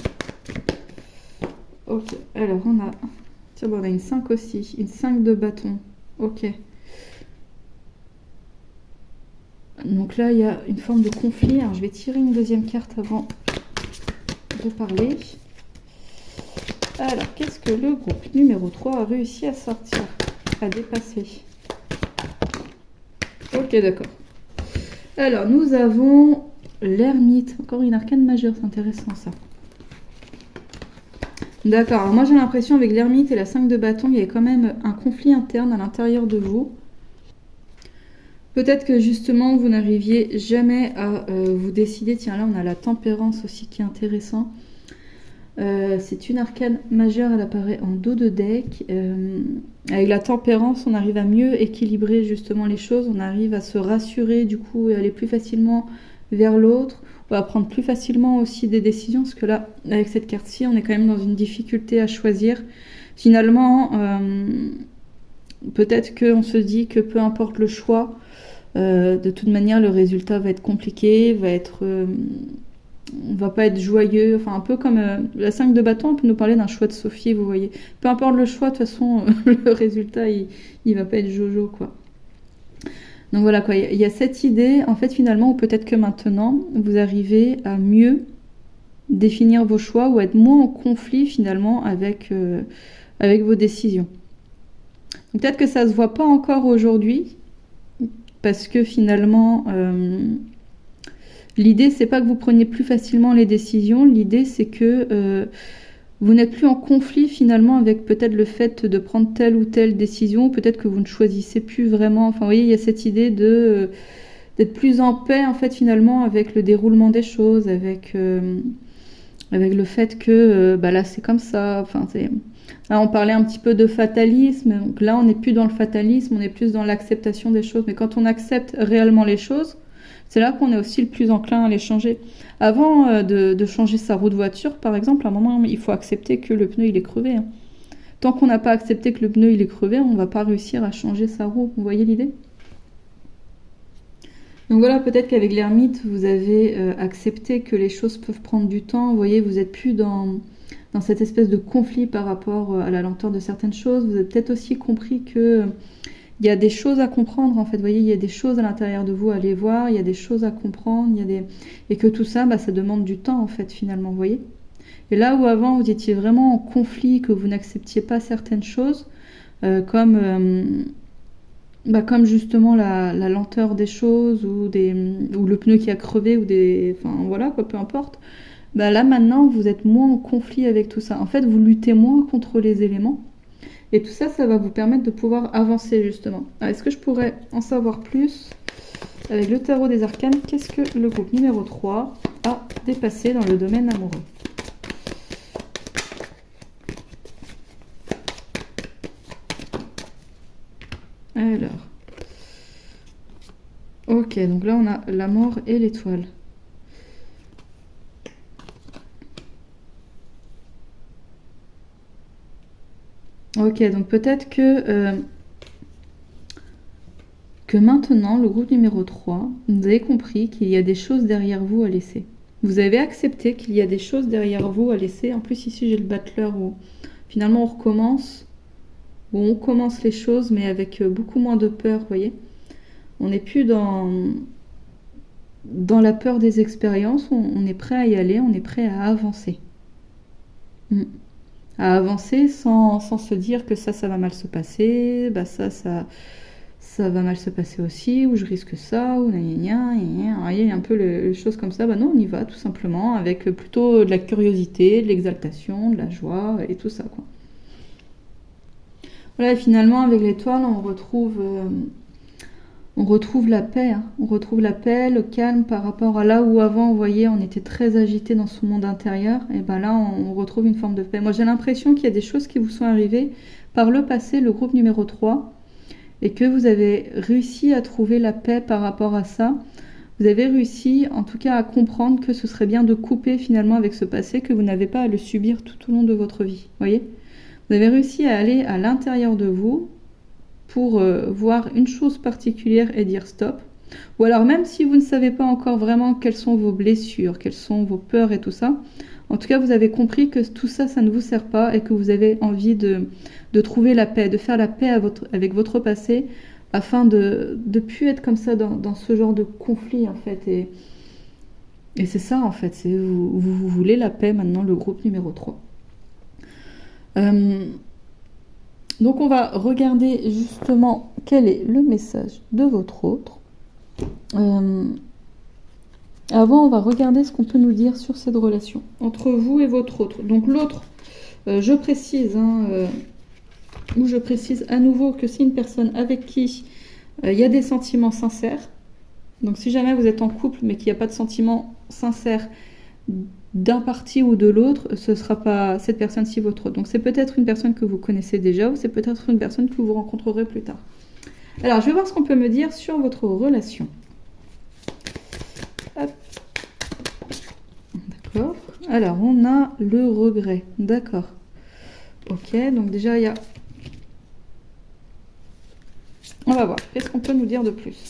Speaker 1: Ok, alors on a... Tiens, bon, on a une 5 aussi, une 5 de bâton. Ok. Donc là, il y a une forme de conflit. Alors, je vais tirer une deuxième carte avant de parler. Alors, qu'est-ce que le groupe numéro 3 a réussi à sortir, à dépasser? Ok, d'accord. Alors, nous avons l'ermite. Encore une arcane majeure, c'est intéressant ça. D'accord, alors moi j'ai l'impression avec l'ermite et la 5 de bâton, il y a quand même un conflit interne à l'intérieur de vous. Peut-être que justement vous n'arriviez jamais à vous décider. Tiens, là on a la tempérance aussi qui est intéressant. C'est une arcane majeure, elle apparaît en dos de deck. Avec la tempérance, on arrive à mieux équilibrer justement les choses, on arrive à se rassurer du coup et aller plus facilement vers l'autre. On va prendre plus facilement aussi des décisions, parce que là, avec cette carte-ci, on est quand même dans une difficulté à choisir. Finalement, peut-être qu'on se dit que peu importe le choix, de toute manière, le résultat va être compliqué, on va pas être joyeux, enfin un peu comme la 5 de bâton, on peut nous parler d'un choix de Sophie, vous voyez. Peu importe le choix, de toute façon, le résultat, il va pas être jojo, quoi. Donc voilà, quoi, il y a cette idée, en fait, finalement, ou peut-être que maintenant, vous arrivez à mieux définir vos choix ou être moins en conflit, finalement, avec vos décisions. Donc peut-être que ça se voit pas encore aujourd'hui, parce que finalement... l'idée, c'est pas que vous preniez plus facilement les décisions. L'idée, c'est que vous n'êtes plus en conflit finalement avec peut-être le fait de prendre telle ou telle décision. Peut-être que vous ne choisissez plus vraiment. Enfin, vous voyez, il y a cette idée d'être plus en paix en fait finalement avec le déroulement des choses, avec le fait que là c'est comme ça. Enfin, là, on parlait un petit peu de fatalisme. Donc là, on n'est plus dans le fatalisme, on est plus dans l'acceptation des choses. Mais quand on accepte réellement les choses, c'est là qu'on est aussi le plus enclin à les changer. Avant de changer sa roue de voiture, par exemple, à un moment, il faut accepter que le pneu il est crevé. Hein. Tant qu'on n'a pas accepté que le pneu il est crevé, on ne va pas réussir à changer sa roue. Vous voyez l'idée? Donc voilà, peut-être qu'avec l'ermite, vous avez accepté que les choses peuvent prendre du temps. Vous voyez, vous n'êtes plus dans cette espèce de conflit par rapport à la lenteur de certaines choses. Vous avez peut-être aussi compris que... il y a des choses à comprendre, en fait. Vous voyez, il y a des choses à l'intérieur de vous à aller voir, il y a des choses à comprendre, et que tout ça, ça demande du temps, en fait, finalement, vous voyez. Et là où avant, vous étiez vraiment en conflit, que vous n'acceptiez pas certaines choses, comme justement la lenteur des choses, ou le pneu qui a crevé, enfin, voilà, quoi, peu importe. Là, maintenant, vous êtes moins en conflit avec tout ça. En fait, vous luttez moins contre les éléments. Et tout ça, ça va vous permettre de pouvoir avancer justement. Alors, est-ce que je pourrais en savoir plus avec le tarot des arcanes? Qu'est-ce que le groupe numéro 3 a dépassé dans le domaine amoureux? Alors. Ok, donc là on a la mort et l'étoile. Ok, donc peut-être que maintenant, le groupe numéro 3, vous avez compris qu'il y a des choses derrière vous à laisser. Vous avez accepté qu'il y a des choses derrière vous à laisser. En plus, ici, j'ai le battleur où finalement on recommence, où on commence les choses, mais avec beaucoup moins de peur, vous voyez. On n'est plus dans la peur des expériences, on est prêt à y aller, on est prêt à avancer. À avancer sans se dire que ça va mal se passer, ça va mal se passer aussi, ou je risque ça, ou gna gna gna. Il y a un peu les choses comme ça. Bah non, on y va tout simplement avec plutôt de la curiosité, de l'exaltation, de la joie et tout ça, quoi. Voilà, et finalement avec l'étoile, on retrouve la paix, hein. On retrouve la paix, le calme par rapport à là où avant, vous voyez, on était très agité dans son monde intérieur. Et ben là, on retrouve une forme de paix. Moi, j'ai l'impression qu'il y a des choses qui vous sont arrivées par le passé, le groupe numéro 3, et que vous avez réussi à trouver la paix par rapport à ça. Vous avez réussi, en tout cas, à comprendre que ce serait bien de couper finalement avec ce passé, que vous n'avez pas à le subir tout au long de votre vie. Vous voyez ? Vous avez réussi à aller à l'intérieur de vous pour voir une chose particulière et dire stop. Ou alors même si vous ne savez pas encore vraiment quelles sont vos blessures, quelles sont vos peurs et tout ça, en tout cas vous avez compris que tout ça, ça ne vous sert pas et que vous avez envie de trouver la paix, de faire la paix avec votre passé afin de ne plus être comme ça dans ce genre de conflit en fait. Et c'est ça en fait, c'est vous voulez la paix maintenant, le groupe numéro 3. Donc on va regarder justement quel est le message de votre autre. Avant, on va regarder ce qu'on peut nous dire sur cette relation entre vous et votre autre. Donc l'autre, je précise, je précise à nouveau que c'est une personne avec qui il y a des sentiments sincères. Donc si jamais vous êtes en couple mais qu'il n'y a pas de sentiments sincères d'un parti ou de l'autre, ce ne sera pas cette personne-ci votre autre. Donc c'est peut-être une personne que vous connaissez déjà ou c'est peut-être une personne que vous rencontrerez plus tard. Alors je vais voir ce qu'on peut me dire sur votre relation. Hop. D'accord. Alors on a le regret. D'accord. Ok, donc déjà il y a... On va voir, qu'est-ce qu'on peut nous dire de plus ?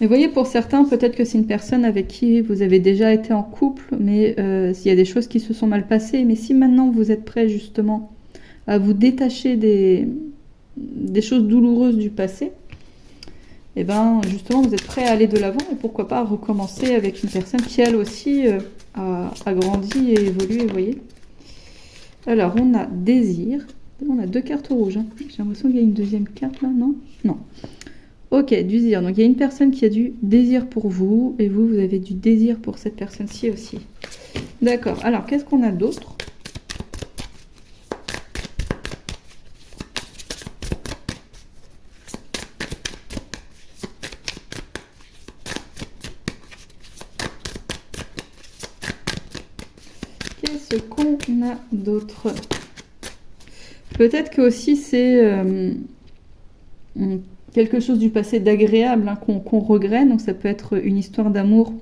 Speaker 1: Mais voyez, pour certains, peut-être que c'est une personne avec qui vous avez déjà été en couple, mais s'il y a des choses qui se sont mal passées, mais si maintenant vous êtes prêt justement à vous détacher des choses douloureuses du passé, et ben justement vous êtes prêt à aller de l'avant et pourquoi pas recommencer avec une personne qui elle aussi a grandi et évolué, vous voyez. Alors on a désir, on a 2 cartes rouges, hein. J'ai l'impression qu'il y a une deuxième carte là, non ? Non. Ok, désir. Donc il y a une personne qui a du désir pour vous et vous avez du désir pour cette personne-ci aussi. D'accord. Alors, qu'est-ce qu'on a d'autre ? Qu'est-ce qu'on a d'autre ? Peut-être que aussi c'est... quelque chose du passé d'agréable hein, qu'on regrette, donc ça peut être une histoire d'amour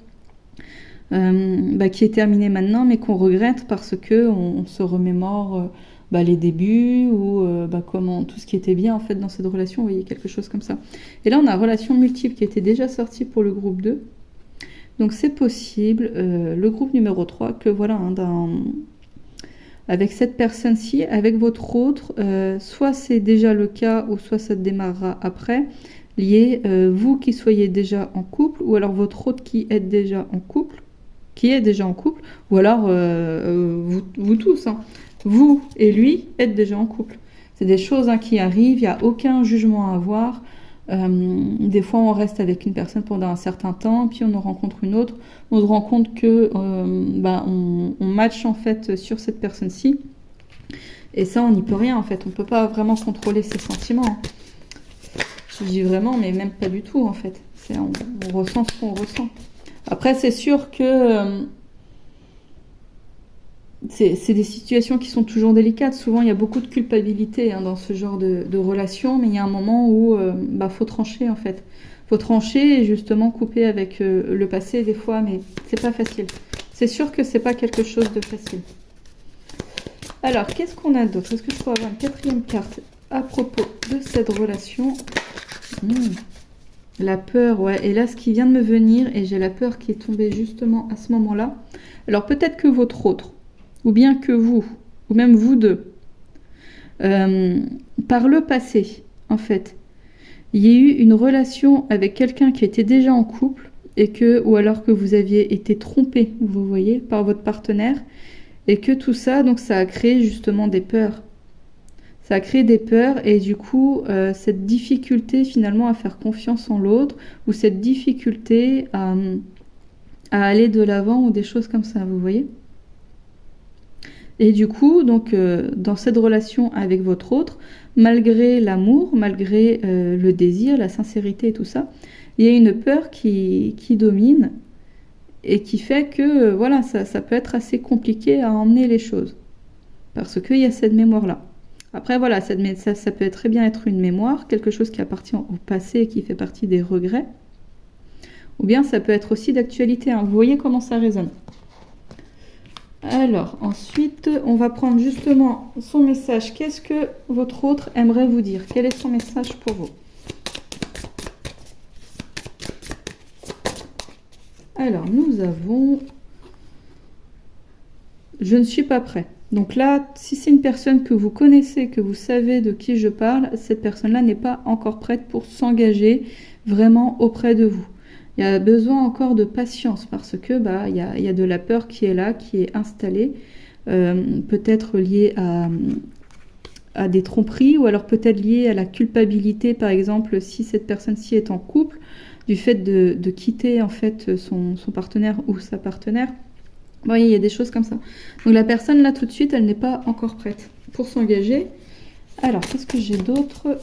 Speaker 1: qui est terminée maintenant, mais qu'on regrette parce que on se remémore les débuts ou comment tout ce qui était bien en fait dans cette relation, vous voyez, quelque chose comme ça. Et là on a relation multiple qui était déjà sortie pour le groupe 2, donc c'est possible, le groupe numéro 3, que voilà, avec cette personne-ci, avec votre autre, soit c'est déjà le cas ou soit ça démarrera après, lié vous qui soyez déjà en couple ou alors votre autre qui est déjà en couple, ou alors vous tous, hein. Vous et lui êtes déjà en couple. C'est des choses qui arrivent, il n'y a aucun jugement à avoir. Des fois on reste avec une personne pendant un certain temps, puis on en rencontre une autre, on se rend compte que on match en fait sur cette personne-ci, et ça on n'y peut rien en fait, on peut pas vraiment contrôler ses sentiments. Je dis vraiment, mais même pas du tout en fait. On ressent ce qu'on ressent. Après c'est sûr que c'est des situations qui sont toujours délicates. Souvent, il y a beaucoup de culpabilité dans ce genre de relation, mais il y a un moment où faut trancher en fait. Faut trancher et justement couper avec le passé des fois, mais c'est pas facile. C'est sûr que c'est pas quelque chose de facile. Alors, qu'est-ce qu'on a d'autre ? Est-ce que je peux avoir une 4e carte à propos de cette relation ? La peur, ouais. Et là, ce qui vient de me venir, et j'ai la peur qui est tombée justement à ce moment-là. Alors, peut-être que votre autre, ou bien que vous, ou même vous deux, par le passé, en fait, il y a eu une relation avec quelqu'un qui était déjà en couple, ou alors que vous aviez été trompé, vous voyez, par votre partenaire, Et que tout ça, donc ça a créé justement des peurs. Ça a créé des peurs et du coup, cette difficulté finalement à faire confiance en l'autre ou cette difficulté à aller de l'avant ou des choses comme ça, vous voyez? Et du coup, donc, dans cette relation avec votre autre, malgré l'amour, malgré le désir, la sincérité et tout ça, il y a une peur qui domine et qui fait que, voilà, ça peut être assez compliqué à emmener les choses. Parce qu'il y a cette mémoire-là. Après, voilà, ça peut très bien être une mémoire, quelque chose qui appartient au passé et qui fait partie des regrets. Ou bien ça peut être aussi d'actualité, hein. Vous voyez comment ça résonne. Alors, ensuite, on va prendre justement son message. Qu'est-ce que votre autre aimerait vous dire? Quel est son message pour vous? Alors, nous avons... Je ne suis pas prêt. Donc là, si c'est une personne que vous connaissez, que vous savez de qui je parle, cette personne-là n'est pas encore prête pour s'engager vraiment auprès de vous. Il y a besoin encore de patience parce que il y a de la peur qui est là, qui est installée, peut-être liée à des tromperies ou alors peut-être liée à la culpabilité, par exemple, si cette personne-ci est en couple, du fait de quitter en fait son partenaire ou sa partenaire. Vous voyez, il y a des choses comme ça. Donc la personne là tout de suite, elle n'est pas encore prête pour s'engager. Alors, qu'est-ce que j'ai d'autre ?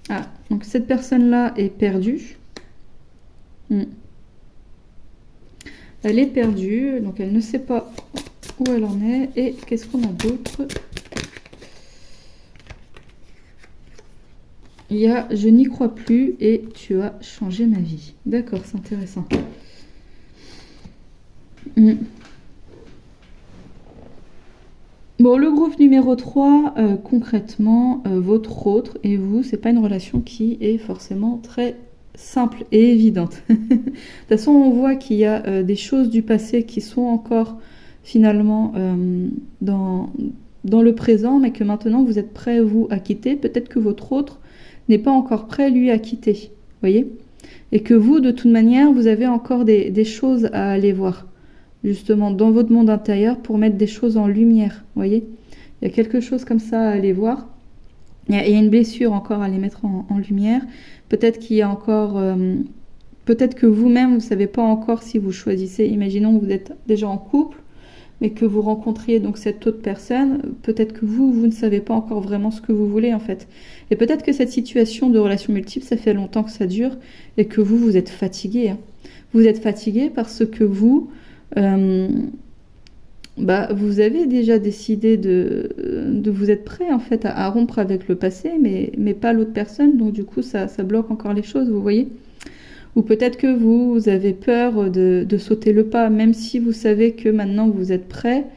Speaker 1: Ah, donc cette personne-là est perdue. Elle est perdue, donc elle ne sait pas où elle en est. Et qu'est-ce qu'on a d'autre ? Il y a « Je n'y crois plus et tu as changé ma vie ». D'accord, c'est intéressant. Bon, le groupe numéro 3, concrètement, votre autre et vous, c'est pas une relation qui est forcément très simple et évidente. De toute façon, on voit qu'il y a des choses du passé qui sont encore finalement dans le présent, mais que maintenant vous êtes prêt, vous, à quitter. Peut-être que votre autre n'est pas encore prêt, lui, à quitter. Voyez ? Et que vous, de toute manière, vous avez encore des choses à aller voir, justement, dans votre monde intérieur pour mettre des choses en lumière. Voyez ? Il y a quelque chose comme ça à aller voir. Il y a une blessure encore à les mettre en lumière. Peut-être qu'il y a encore... peut-être que vous-même, vous ne savez pas encore si vous choisissez. Imaginons que vous êtes déjà en couple, mais que vous rencontriez donc cette autre personne, peut-être que vous ne savez pas encore vraiment ce que vous voulez en fait. Et peut-être que cette situation de relation multiple, ça fait longtemps que ça dure et que vous êtes fatigué. Hein. Vous êtes fatigué parce que vous avez déjà décidé de vous être prêt en fait à rompre avec le passé, mais pas l'autre personne. Donc du coup, ça bloque encore les choses, vous voyez. Ou peut-être que vous avez peur de sauter le pas, même si vous savez que maintenant vous êtes prêt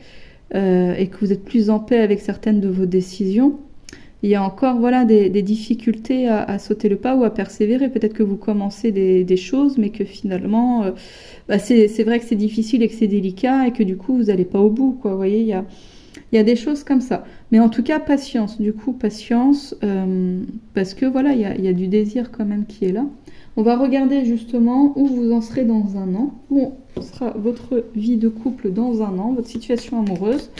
Speaker 1: et que vous êtes plus en paix avec certaines de vos décisions. Il y a encore des difficultés à sauter le pas ou à persévérer. Peut-être que vous commencez des choses, mais que finalement, c'est vrai que c'est difficile et que c'est délicat et que du coup, vous n'allez pas au bout, quoi. Vous voyez, il y a des choses comme ça. Mais en tout cas, patience. Du coup, patience, parce que voilà, il y a du désir quand même qui est là. On va regarder justement où vous en serez dans un an, où sera votre vie de couple dans un an, votre situation amoureuse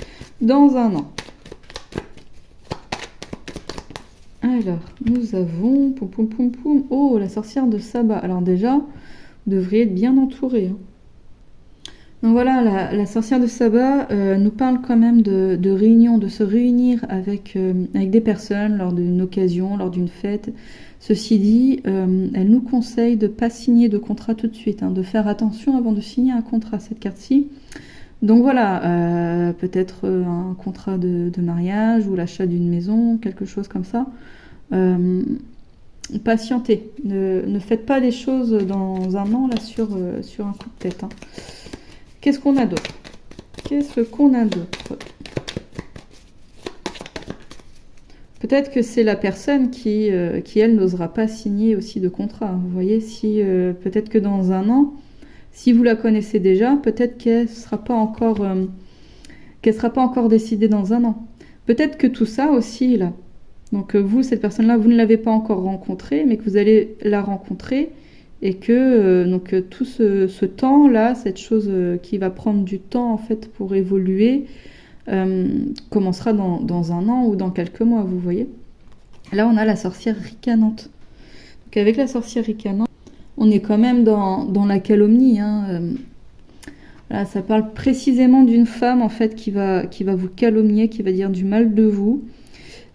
Speaker 1: dans un an. Alors, nous avons... Oh, la sorcière de Saba. Alors déjà, vous devriez être bien entouré. Hein. Donc voilà, la sorcière de Saba nous parle quand même de réunion, de se réunir avec des personnes lors d'une occasion, lors d'une fête. Ceci dit, elle nous conseille de ne pas signer de contrat tout de suite, hein, de faire attention avant de signer un contrat, cette carte-ci. Donc voilà, peut-être un contrat de mariage ou l'achat d'une maison, quelque chose comme ça. Patientez, ne faites pas les choses dans un an là sur un coup de tête. Hein. Qu'est-ce qu'on a d'autre ? Peut-être que c'est la personne qui elle, n'osera pas signer aussi de contrat. Vous voyez, peut-être que dans un an, si vous la connaissez déjà, peut-être qu'elle sera pas encore décidée dans un an. Peut-être que tout ça aussi, là. Donc vous, cette personne-là, vous ne l'avez pas encore rencontrée, mais que vous allez la rencontrer et que tout ce temps-là, cette chose qui va prendre du temps en fait pour évoluer, commencera dans un an ou dans quelques mois, vous voyez. Là, on a la sorcière ricanante. Donc avec la sorcière ricanante, on est quand même dans la calomnie. Là, ça parle précisément d'une femme en fait qui va vous calomnier, qui va dire du mal de vous.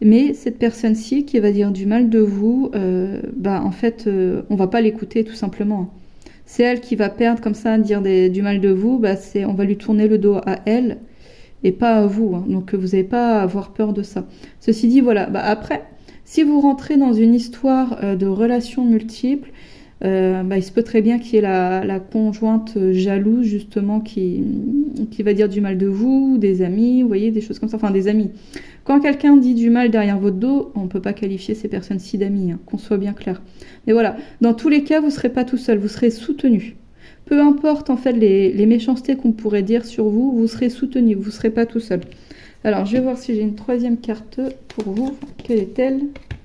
Speaker 1: Mais cette personne-ci qui va dire du mal de vous, en fait, on va pas l'écouter tout simplement. C'est elle qui va perdre comme ça, dire du mal de vous. On va lui tourner le dos à elle et pas à vous. Donc vous n'avez pas à avoir peur de ça. Ceci dit, voilà. Après, si vous rentrez dans une histoire de relations multiples, il se peut très bien qu'il y ait la conjointe jalouse justement qui va dire du mal de vous, des amis, vous voyez, des choses comme ça, enfin des amis. Quand quelqu'un dit du mal derrière votre dos, on ne peut pas qualifier ces personnes-ci d'amis, qu'on soit bien clair. Mais voilà, dans tous les cas, vous ne serez pas tout seul, vous serez soutenu. Peu importe en fait les méchancetés qu'on pourrait dire sur vous, vous serez soutenu, vous ne serez pas tout seul. Alors je vais voir si j'ai une troisième carte pour vous. Quelle est-elle?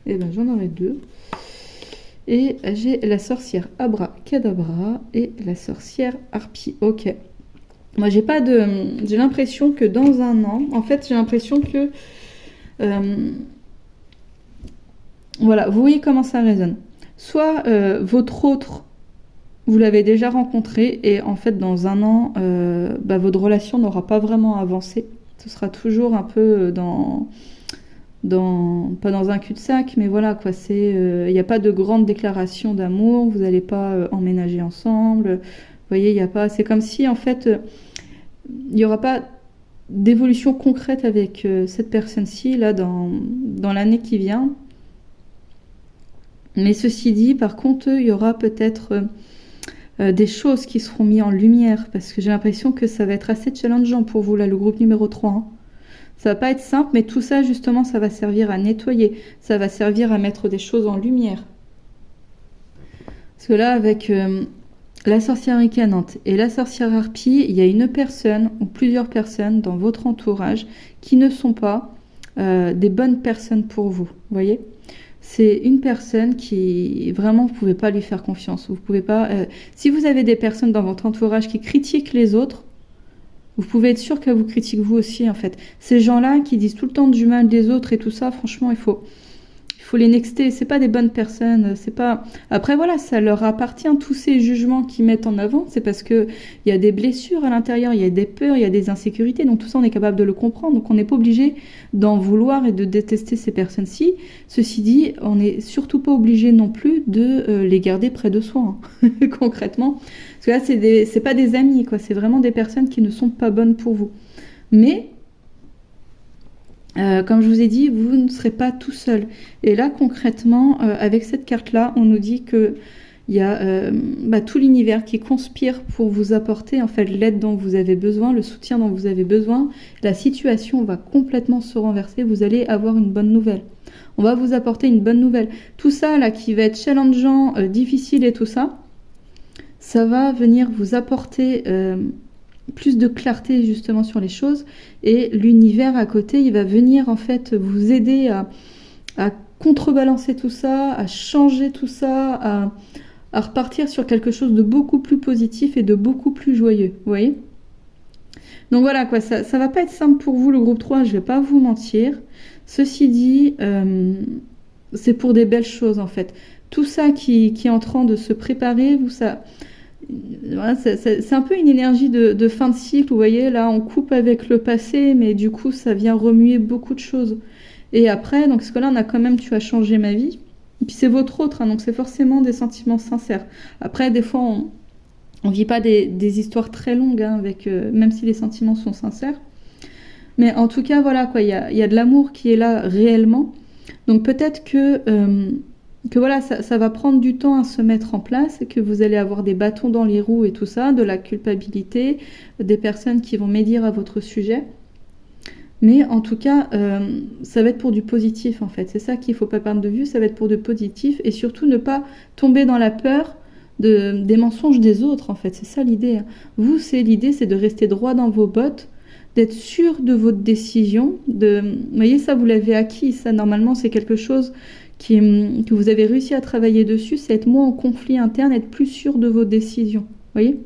Speaker 1: Eh bien j'en aurai deux. Et j'ai la sorcière Abracadabra et la sorcière Harpie. Ok. Moi, j'ai l'impression que dans un an, en fait, j'ai l'impression que... voilà, vous voyez comment ça résonne. Soit votre autre, vous l'avez déjà rencontré et en fait, dans un an, votre relation n'aura pas vraiment avancé. Ce sera toujours un peu pas dans un cul-de-sac, mais voilà quoi, il n'y a pas de grande déclaration d'amour, vous n'allez pas emménager ensemble, vous voyez, il y a pas, c'est comme si en fait il n'y aura pas d'évolution concrète avec cette personne-ci là dans l'année qui vient. Mais ceci dit, par contre, il y aura peut-être des choses qui seront mises en lumière, parce que j'ai l'impression que ça va être assez challengeant pour vous là, le groupe numéro 3. Ça va pas être simple, mais tout ça, justement, ça va servir à nettoyer. Ça va servir à mettre des choses en lumière. Parce que là, avec la sorcière ricanante et la sorcière harpie, il y a une personne ou plusieurs personnes dans votre entourage qui ne sont pas des bonnes personnes pour vous. Vous voyez ? C'est une personne qui, vraiment, vous pouvez pas lui faire confiance. Vous pouvez pas... si vous avez des personnes dans votre entourage qui critiquent les autres, vous pouvez être sûr qu'elle vous critique vous aussi, en fait. Ces gens-là qui disent tout le temps du mal des autres et tout ça, franchement, il faut les nexter. C'est pas des bonnes personnes. C'est pas... Après, voilà, ça leur appartient. Tous ces jugements qu'ils mettent en avant, c'est parce que il y a des blessures à l'intérieur, il y a des peurs, il y a des insécurités. Donc tout ça, on est capable de le comprendre. Donc on n'est pas obligé d'en vouloir et de détester ces personnes-ci. Ceci dit, on n'est surtout pas obligé non plus de les garder près de soi, concrètement. Parce que là, c'est pas des amis, quoi. C'est vraiment des personnes qui ne sont pas bonnes pour vous. Mais, comme je vous ai dit, vous ne serez pas tout seul. Et là, concrètement, avec cette carte-là, on nous dit que il y a tout l'univers qui conspire pour vous apporter en fait l'aide dont vous avez besoin, le soutien dont vous avez besoin. La situation va complètement se renverser. Vous allez avoir une bonne nouvelle. On va vous apporter une bonne nouvelle. Tout ça là qui va être challengeant, difficile et tout ça, ça va venir vous apporter plus de clarté justement sur les choses. Et l'univers à côté, il va venir en fait vous aider à contrebalancer tout ça, à changer tout ça, à repartir sur quelque chose de beaucoup plus positif et de beaucoup plus joyeux, vous voyez ? Donc voilà, quoi, ça va pas être simple pour vous, le groupe 3, je vais pas vous mentir. Ceci dit, c'est pour des belles choses, en fait. Tout ça qui est en train de se préparer, voilà, c'est un peu une énergie de fin de cycle, vous voyez, là, on coupe avec le passé, mais du coup, ça vient remuer beaucoup de choses. Et après, donc, ce que là, on a quand même, tu as changé ma vie. Et puis c'est votre autre, donc c'est forcément des sentiments sincères. Après, des fois, on vit pas des histoires très longues, avec, même si les sentiments sont sincères. Mais en tout cas, voilà, quoi, il y a de l'amour qui est là réellement. Donc peut-être que voilà, ça va prendre du temps à se mettre en place, que vous allez avoir des bâtons dans les roues et tout ça, de la culpabilité, des personnes qui vont médire à votre sujet. Mais en tout cas, ça va être pour du positif, en fait. C'est ça qu'il ne faut pas perdre de vue, ça va être pour du positif. Et surtout, ne pas tomber dans la peur des mensonges des autres, en fait. C'est ça l'idée. Vous, l'idée, c'est de rester droit dans vos bottes, d'être sûr de votre décision. Vous voyez, ça, vous l'avez acquis. Ça, normalement, c'est quelque chose que vous avez réussi à travailler dessus, c'est être moins en conflit interne, être plus sûr de vos décisions. Voyez?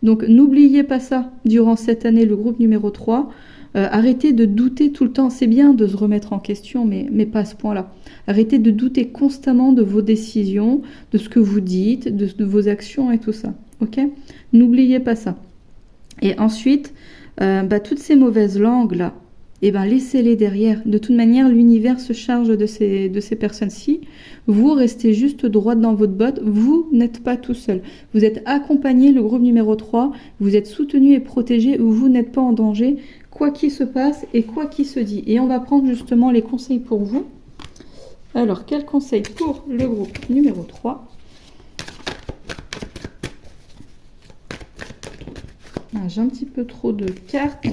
Speaker 1: Donc n'oubliez pas ça durant cette année, le groupe numéro 3. Arrêtez de douter tout le temps. C'est bien de se remettre en question, mais pas à ce point-là. Arrêtez de douter constamment de vos décisions, de ce que vous dites, de vos actions et tout ça. Ok? N'oubliez pas ça. Et ensuite, toutes ces mauvaises langues-là, laissez-les derrière. De toute manière, l'univers se charge de ces personnes-ci. Vous restez juste droite dans votre botte. Vous n'êtes pas tout seul. Vous êtes accompagné, le groupe numéro 3. Vous êtes soutenu et protégé. Vous n'êtes pas en danger, quoi qu'il se passe et quoi qu'il se dit. Et on va prendre justement les conseils pour vous. Alors, quels conseils pour le groupe numéro 3 ? J'ai un petit peu trop de cartes.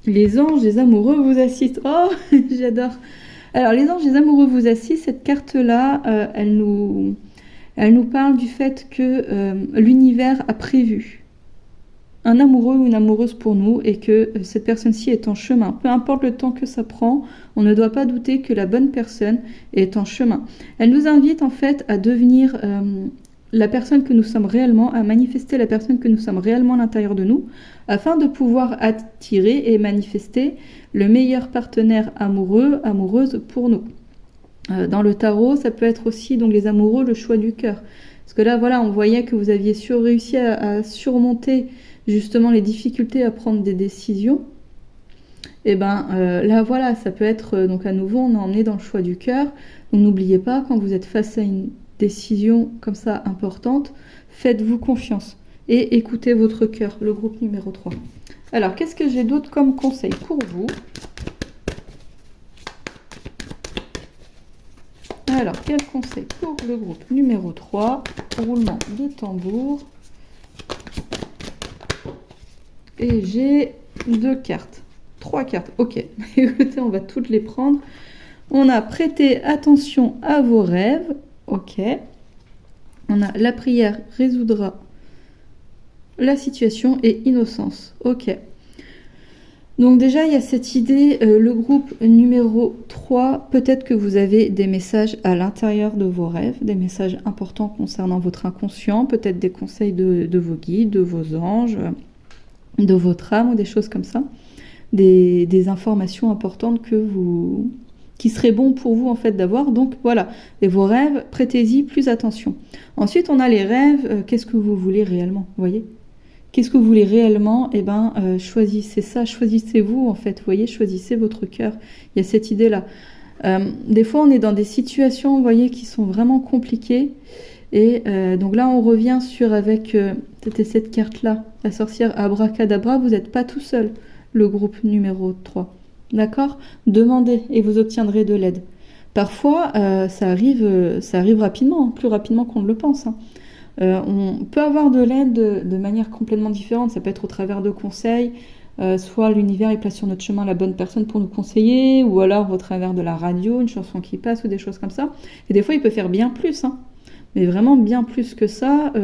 Speaker 1: Les anges des amoureux vous assistent. Oh, j'adore. Alors, les anges des amoureux vous assistent. Cette carte-là, elle nous parle du fait que l'univers a prévu un amoureux ou une amoureuse pour nous et que cette personne-ci est en chemin. Peu importe le temps que ça prend, on ne doit pas douter que la bonne personne est en chemin. Elle nous invite en fait à devenir la personne que nous sommes réellement, à manifester la personne que nous sommes réellement à l'intérieur de nous, afin de pouvoir attirer et manifester le meilleur partenaire amoureux, amoureuse pour nous. Dans le tarot, ça peut être aussi donc les amoureux, le choix du cœur. Parce que là, voilà, on voyait que vous aviez réussi à surmonter justement les difficultés à prendre des décisions. Et là, voilà, ça peut être, donc à nouveau, on est emmené dans le choix du cœur. Donc n'oubliez pas, quand vous êtes face à une décision comme ça importante, faites-vous confiance et écoutez votre cœur, le groupe numéro 3. Alors, qu'est-ce que j'ai d'autre comme conseil pour vous ? Alors, quel conseil pour le groupe numéro 3 ? Roulement de tambour. Et j'ai 2 cartes. 3 cartes. Ok. Écoutez, on va toutes les prendre. On a prêté attention à vos rêves. Ok. On a la prière résoudra la situation et innocence. Ok. Donc déjà, il y a cette idée, le groupe numéro 3, peut-être que vous avez des messages à l'intérieur de vos rêves, des messages importants concernant votre inconscient, peut-être des conseils de vos guides, de vos anges, de votre âme ou des choses comme ça, des informations importantes qui seraient bon pour vous en fait d'avoir. Donc voilà, et vos rêves, prêtez-y plus attention. Ensuite, on a les rêves, qu'est-ce que vous voulez réellement, vous voyez ? Qu'est-ce que vous voulez réellement ? Choisissez ça, choisissez-vous en fait, vous voyez, choisissez votre cœur. Il y a cette idée-là. Des fois, on est dans des situations, vous voyez, qui sont vraiment compliquées. Et donc là, on revient c'était cette carte-là, la sorcière Abracadabra, vous n'êtes pas tout seul, le groupe numéro 3. D'accord ? Demandez et vous obtiendrez de l'aide. Parfois, ça arrive rapidement, plus rapidement qu'on ne le pense. On peut avoir de l'aide de manière complètement différente. Ça peut être au travers de conseils, soit l'univers il place sur notre chemin la bonne personne pour nous conseiller, ou alors au travers de la radio, une chanson qui passe ou des choses comme ça. Et des fois, il peut faire bien plus, mais vraiment bien plus que ça,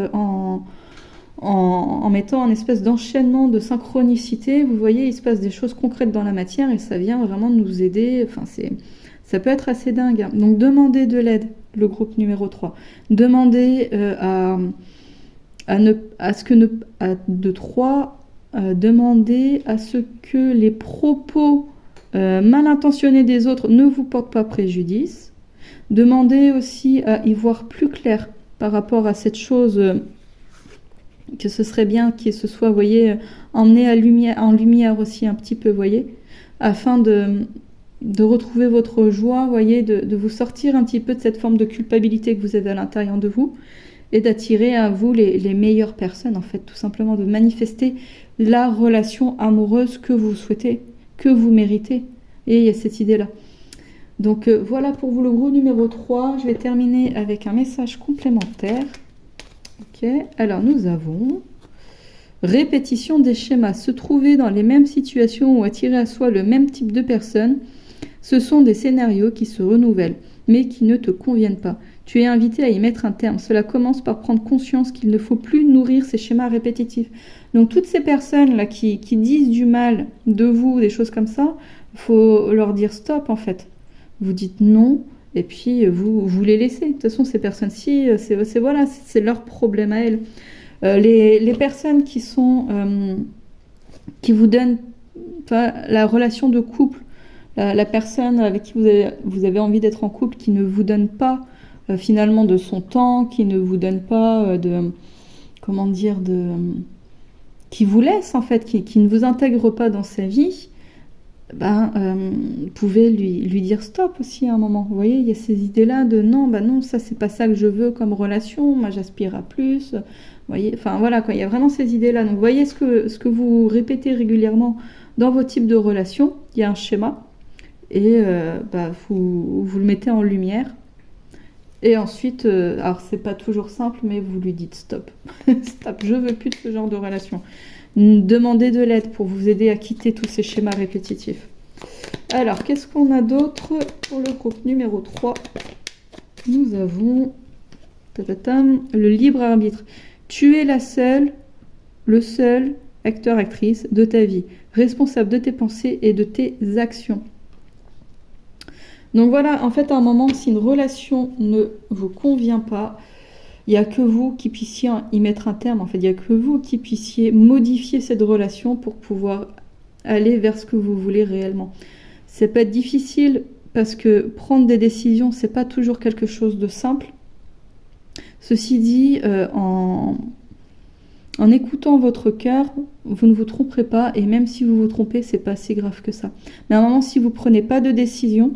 Speaker 1: en mettant un espèce d'enchaînement de synchronicité. Vous voyez, il se passe des choses concrètes dans la matière et ça vient vraiment nous aider. Enfin, ça peut être assez dingue. Donc, demandez de l'aide, le groupe numéro 3. Demandez demandez à ce que les propos mal intentionnés des autres ne vous portent pas préjudice. Demandez aussi à y voir plus clair par rapport à cette chose, que ce serait bien qu'il se soit, vous voyez, emmené en lumière aussi un petit peu, vous voyez, afin de retrouver votre joie, voyez, de vous sortir un petit peu de cette forme de culpabilité que vous avez à l'intérieur de vous et d'attirer à vous les meilleures personnes, en fait, tout simplement de manifester la relation amoureuse que vous souhaitez, que vous méritez. Et il y a cette idée-là. Donc voilà pour vous le groupe numéro 3. Je vais terminer avec un message complémentaire. Ok, alors nous avons répétition des schémas. Se trouver dans les mêmes situations ou attirer à soi le même type de personnes. Ce sont des scénarios qui se renouvellent, mais qui ne te conviennent pas. Tu es invité à y mettre un terme. Cela commence par prendre conscience qu'il ne faut plus nourrir ces schémas répétitifs. Donc toutes ces personnes-là qui disent du mal de vous, des choses comme ça, il faut leur dire stop en fait. Vous dites non, et puis vous les laissez. De toute façon, ces personnes-ci, c'est leur problème à elles. Les personnes qui vous donnent la relation de couple, la personne avec qui vous avez envie d'être en couple, qui ne vous donne pas finalement de son temps, qui ne vous donne pas qui vous laisse en fait, qui ne vous intègre pas dans sa vie, vous pouvez lui dire stop aussi à un moment. Vous voyez, il y a ces idées-là de non, ça c'est pas ça que je veux comme relation, moi j'aspire à plus. Vous voyez, enfin voilà quoi, il y a vraiment ces idées-là. Donc vous voyez ce que vous répétez régulièrement dans vos types de relations, il y a un schéma et vous le mettez en lumière. Et ensuite, alors c'est pas toujours simple, mais vous lui dites stop. Stop, je veux plus de ce genre de relation. Demandez de l'aide pour vous aider à quitter tous ces schémas répétitifs. Alors, qu'est-ce qu'on a d'autre pour le groupe numéro 3? Nous avons le libre arbitre. Tu es le seul acteur, actrice de ta vie, responsable de tes pensées et de tes actions. Donc voilà, en fait, à un moment, si une relation ne vous convient pas, il n'y a que vous qui puissiez y mettre un terme. En fait, il n'y a que vous qui puissiez modifier cette relation pour pouvoir aller vers ce que vous voulez réellement. Ça peut être difficile parce que prendre des décisions, c'est pas toujours quelque chose de simple. Ceci dit, en écoutant votre cœur, vous ne vous tromperez pas, et même si vous vous trompez, c'est pas si grave que ça. Mais à un moment, si vous prenez pas de décision,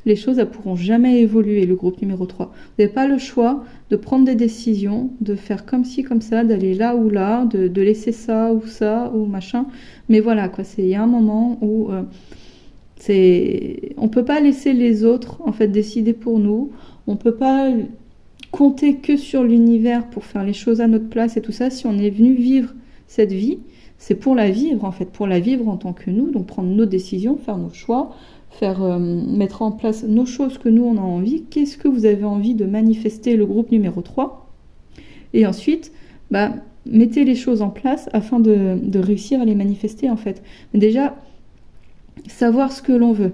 Speaker 1: les choses ne pourront jamais évoluer, le groupe numéro 3. Vous n'avez pas le choix de prendre des décisions, de faire comme ci, comme ça, d'aller là ou là, de laisser ça ou machin. Mais voilà, quoi, il y a un moment où on ne peut pas laisser les autres en fait décider pour nous. On ne peut pas compter que sur l'univers pour faire les choses à notre place et tout ça. Si on est venu vivre cette vie, c'est pour la vivre en fait, pour la vivre en tant que nous, donc prendre nos décisions, faire nos choix, mettre en place nos choses que nous on a envie. Qu'est-ce que vous avez envie de manifester, le groupe numéro 3? Et ensuite, mettez les choses en place afin de réussir à les manifester en fait. Mais déjà, savoir ce que l'on veut.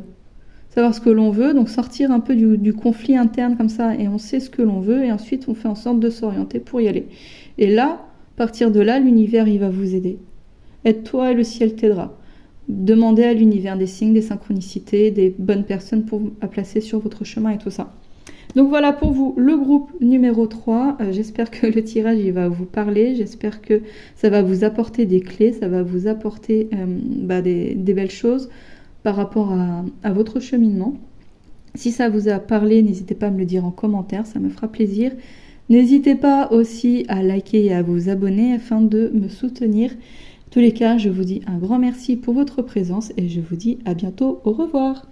Speaker 1: Savoir ce que l'on veut, donc sortir un peu du conflit interne comme ça, et on sait ce que l'on veut, et ensuite on fait en sorte de s'orienter pour y aller. Et là, à partir de là, l'univers, il va vous aider. Aide-toi et le ciel t'aidera. Demandez à l'univers des signes, des synchronicités, des bonnes personnes à placer sur votre chemin et tout ça. Donc voilà pour vous le groupe numéro 3. J'espère que le tirage il va vous parler. J'espère que ça va vous apporter des clés, ça va vous apporter des belles choses par rapport à votre cheminement. Si ça vous a parlé, n'hésitez pas à me le dire en commentaire, ça me fera plaisir. N'hésitez pas aussi à liker et à vous abonner afin de me soutenir. En tous les cas, je vous dis un grand merci pour votre présence et je vous dis à bientôt. Au revoir.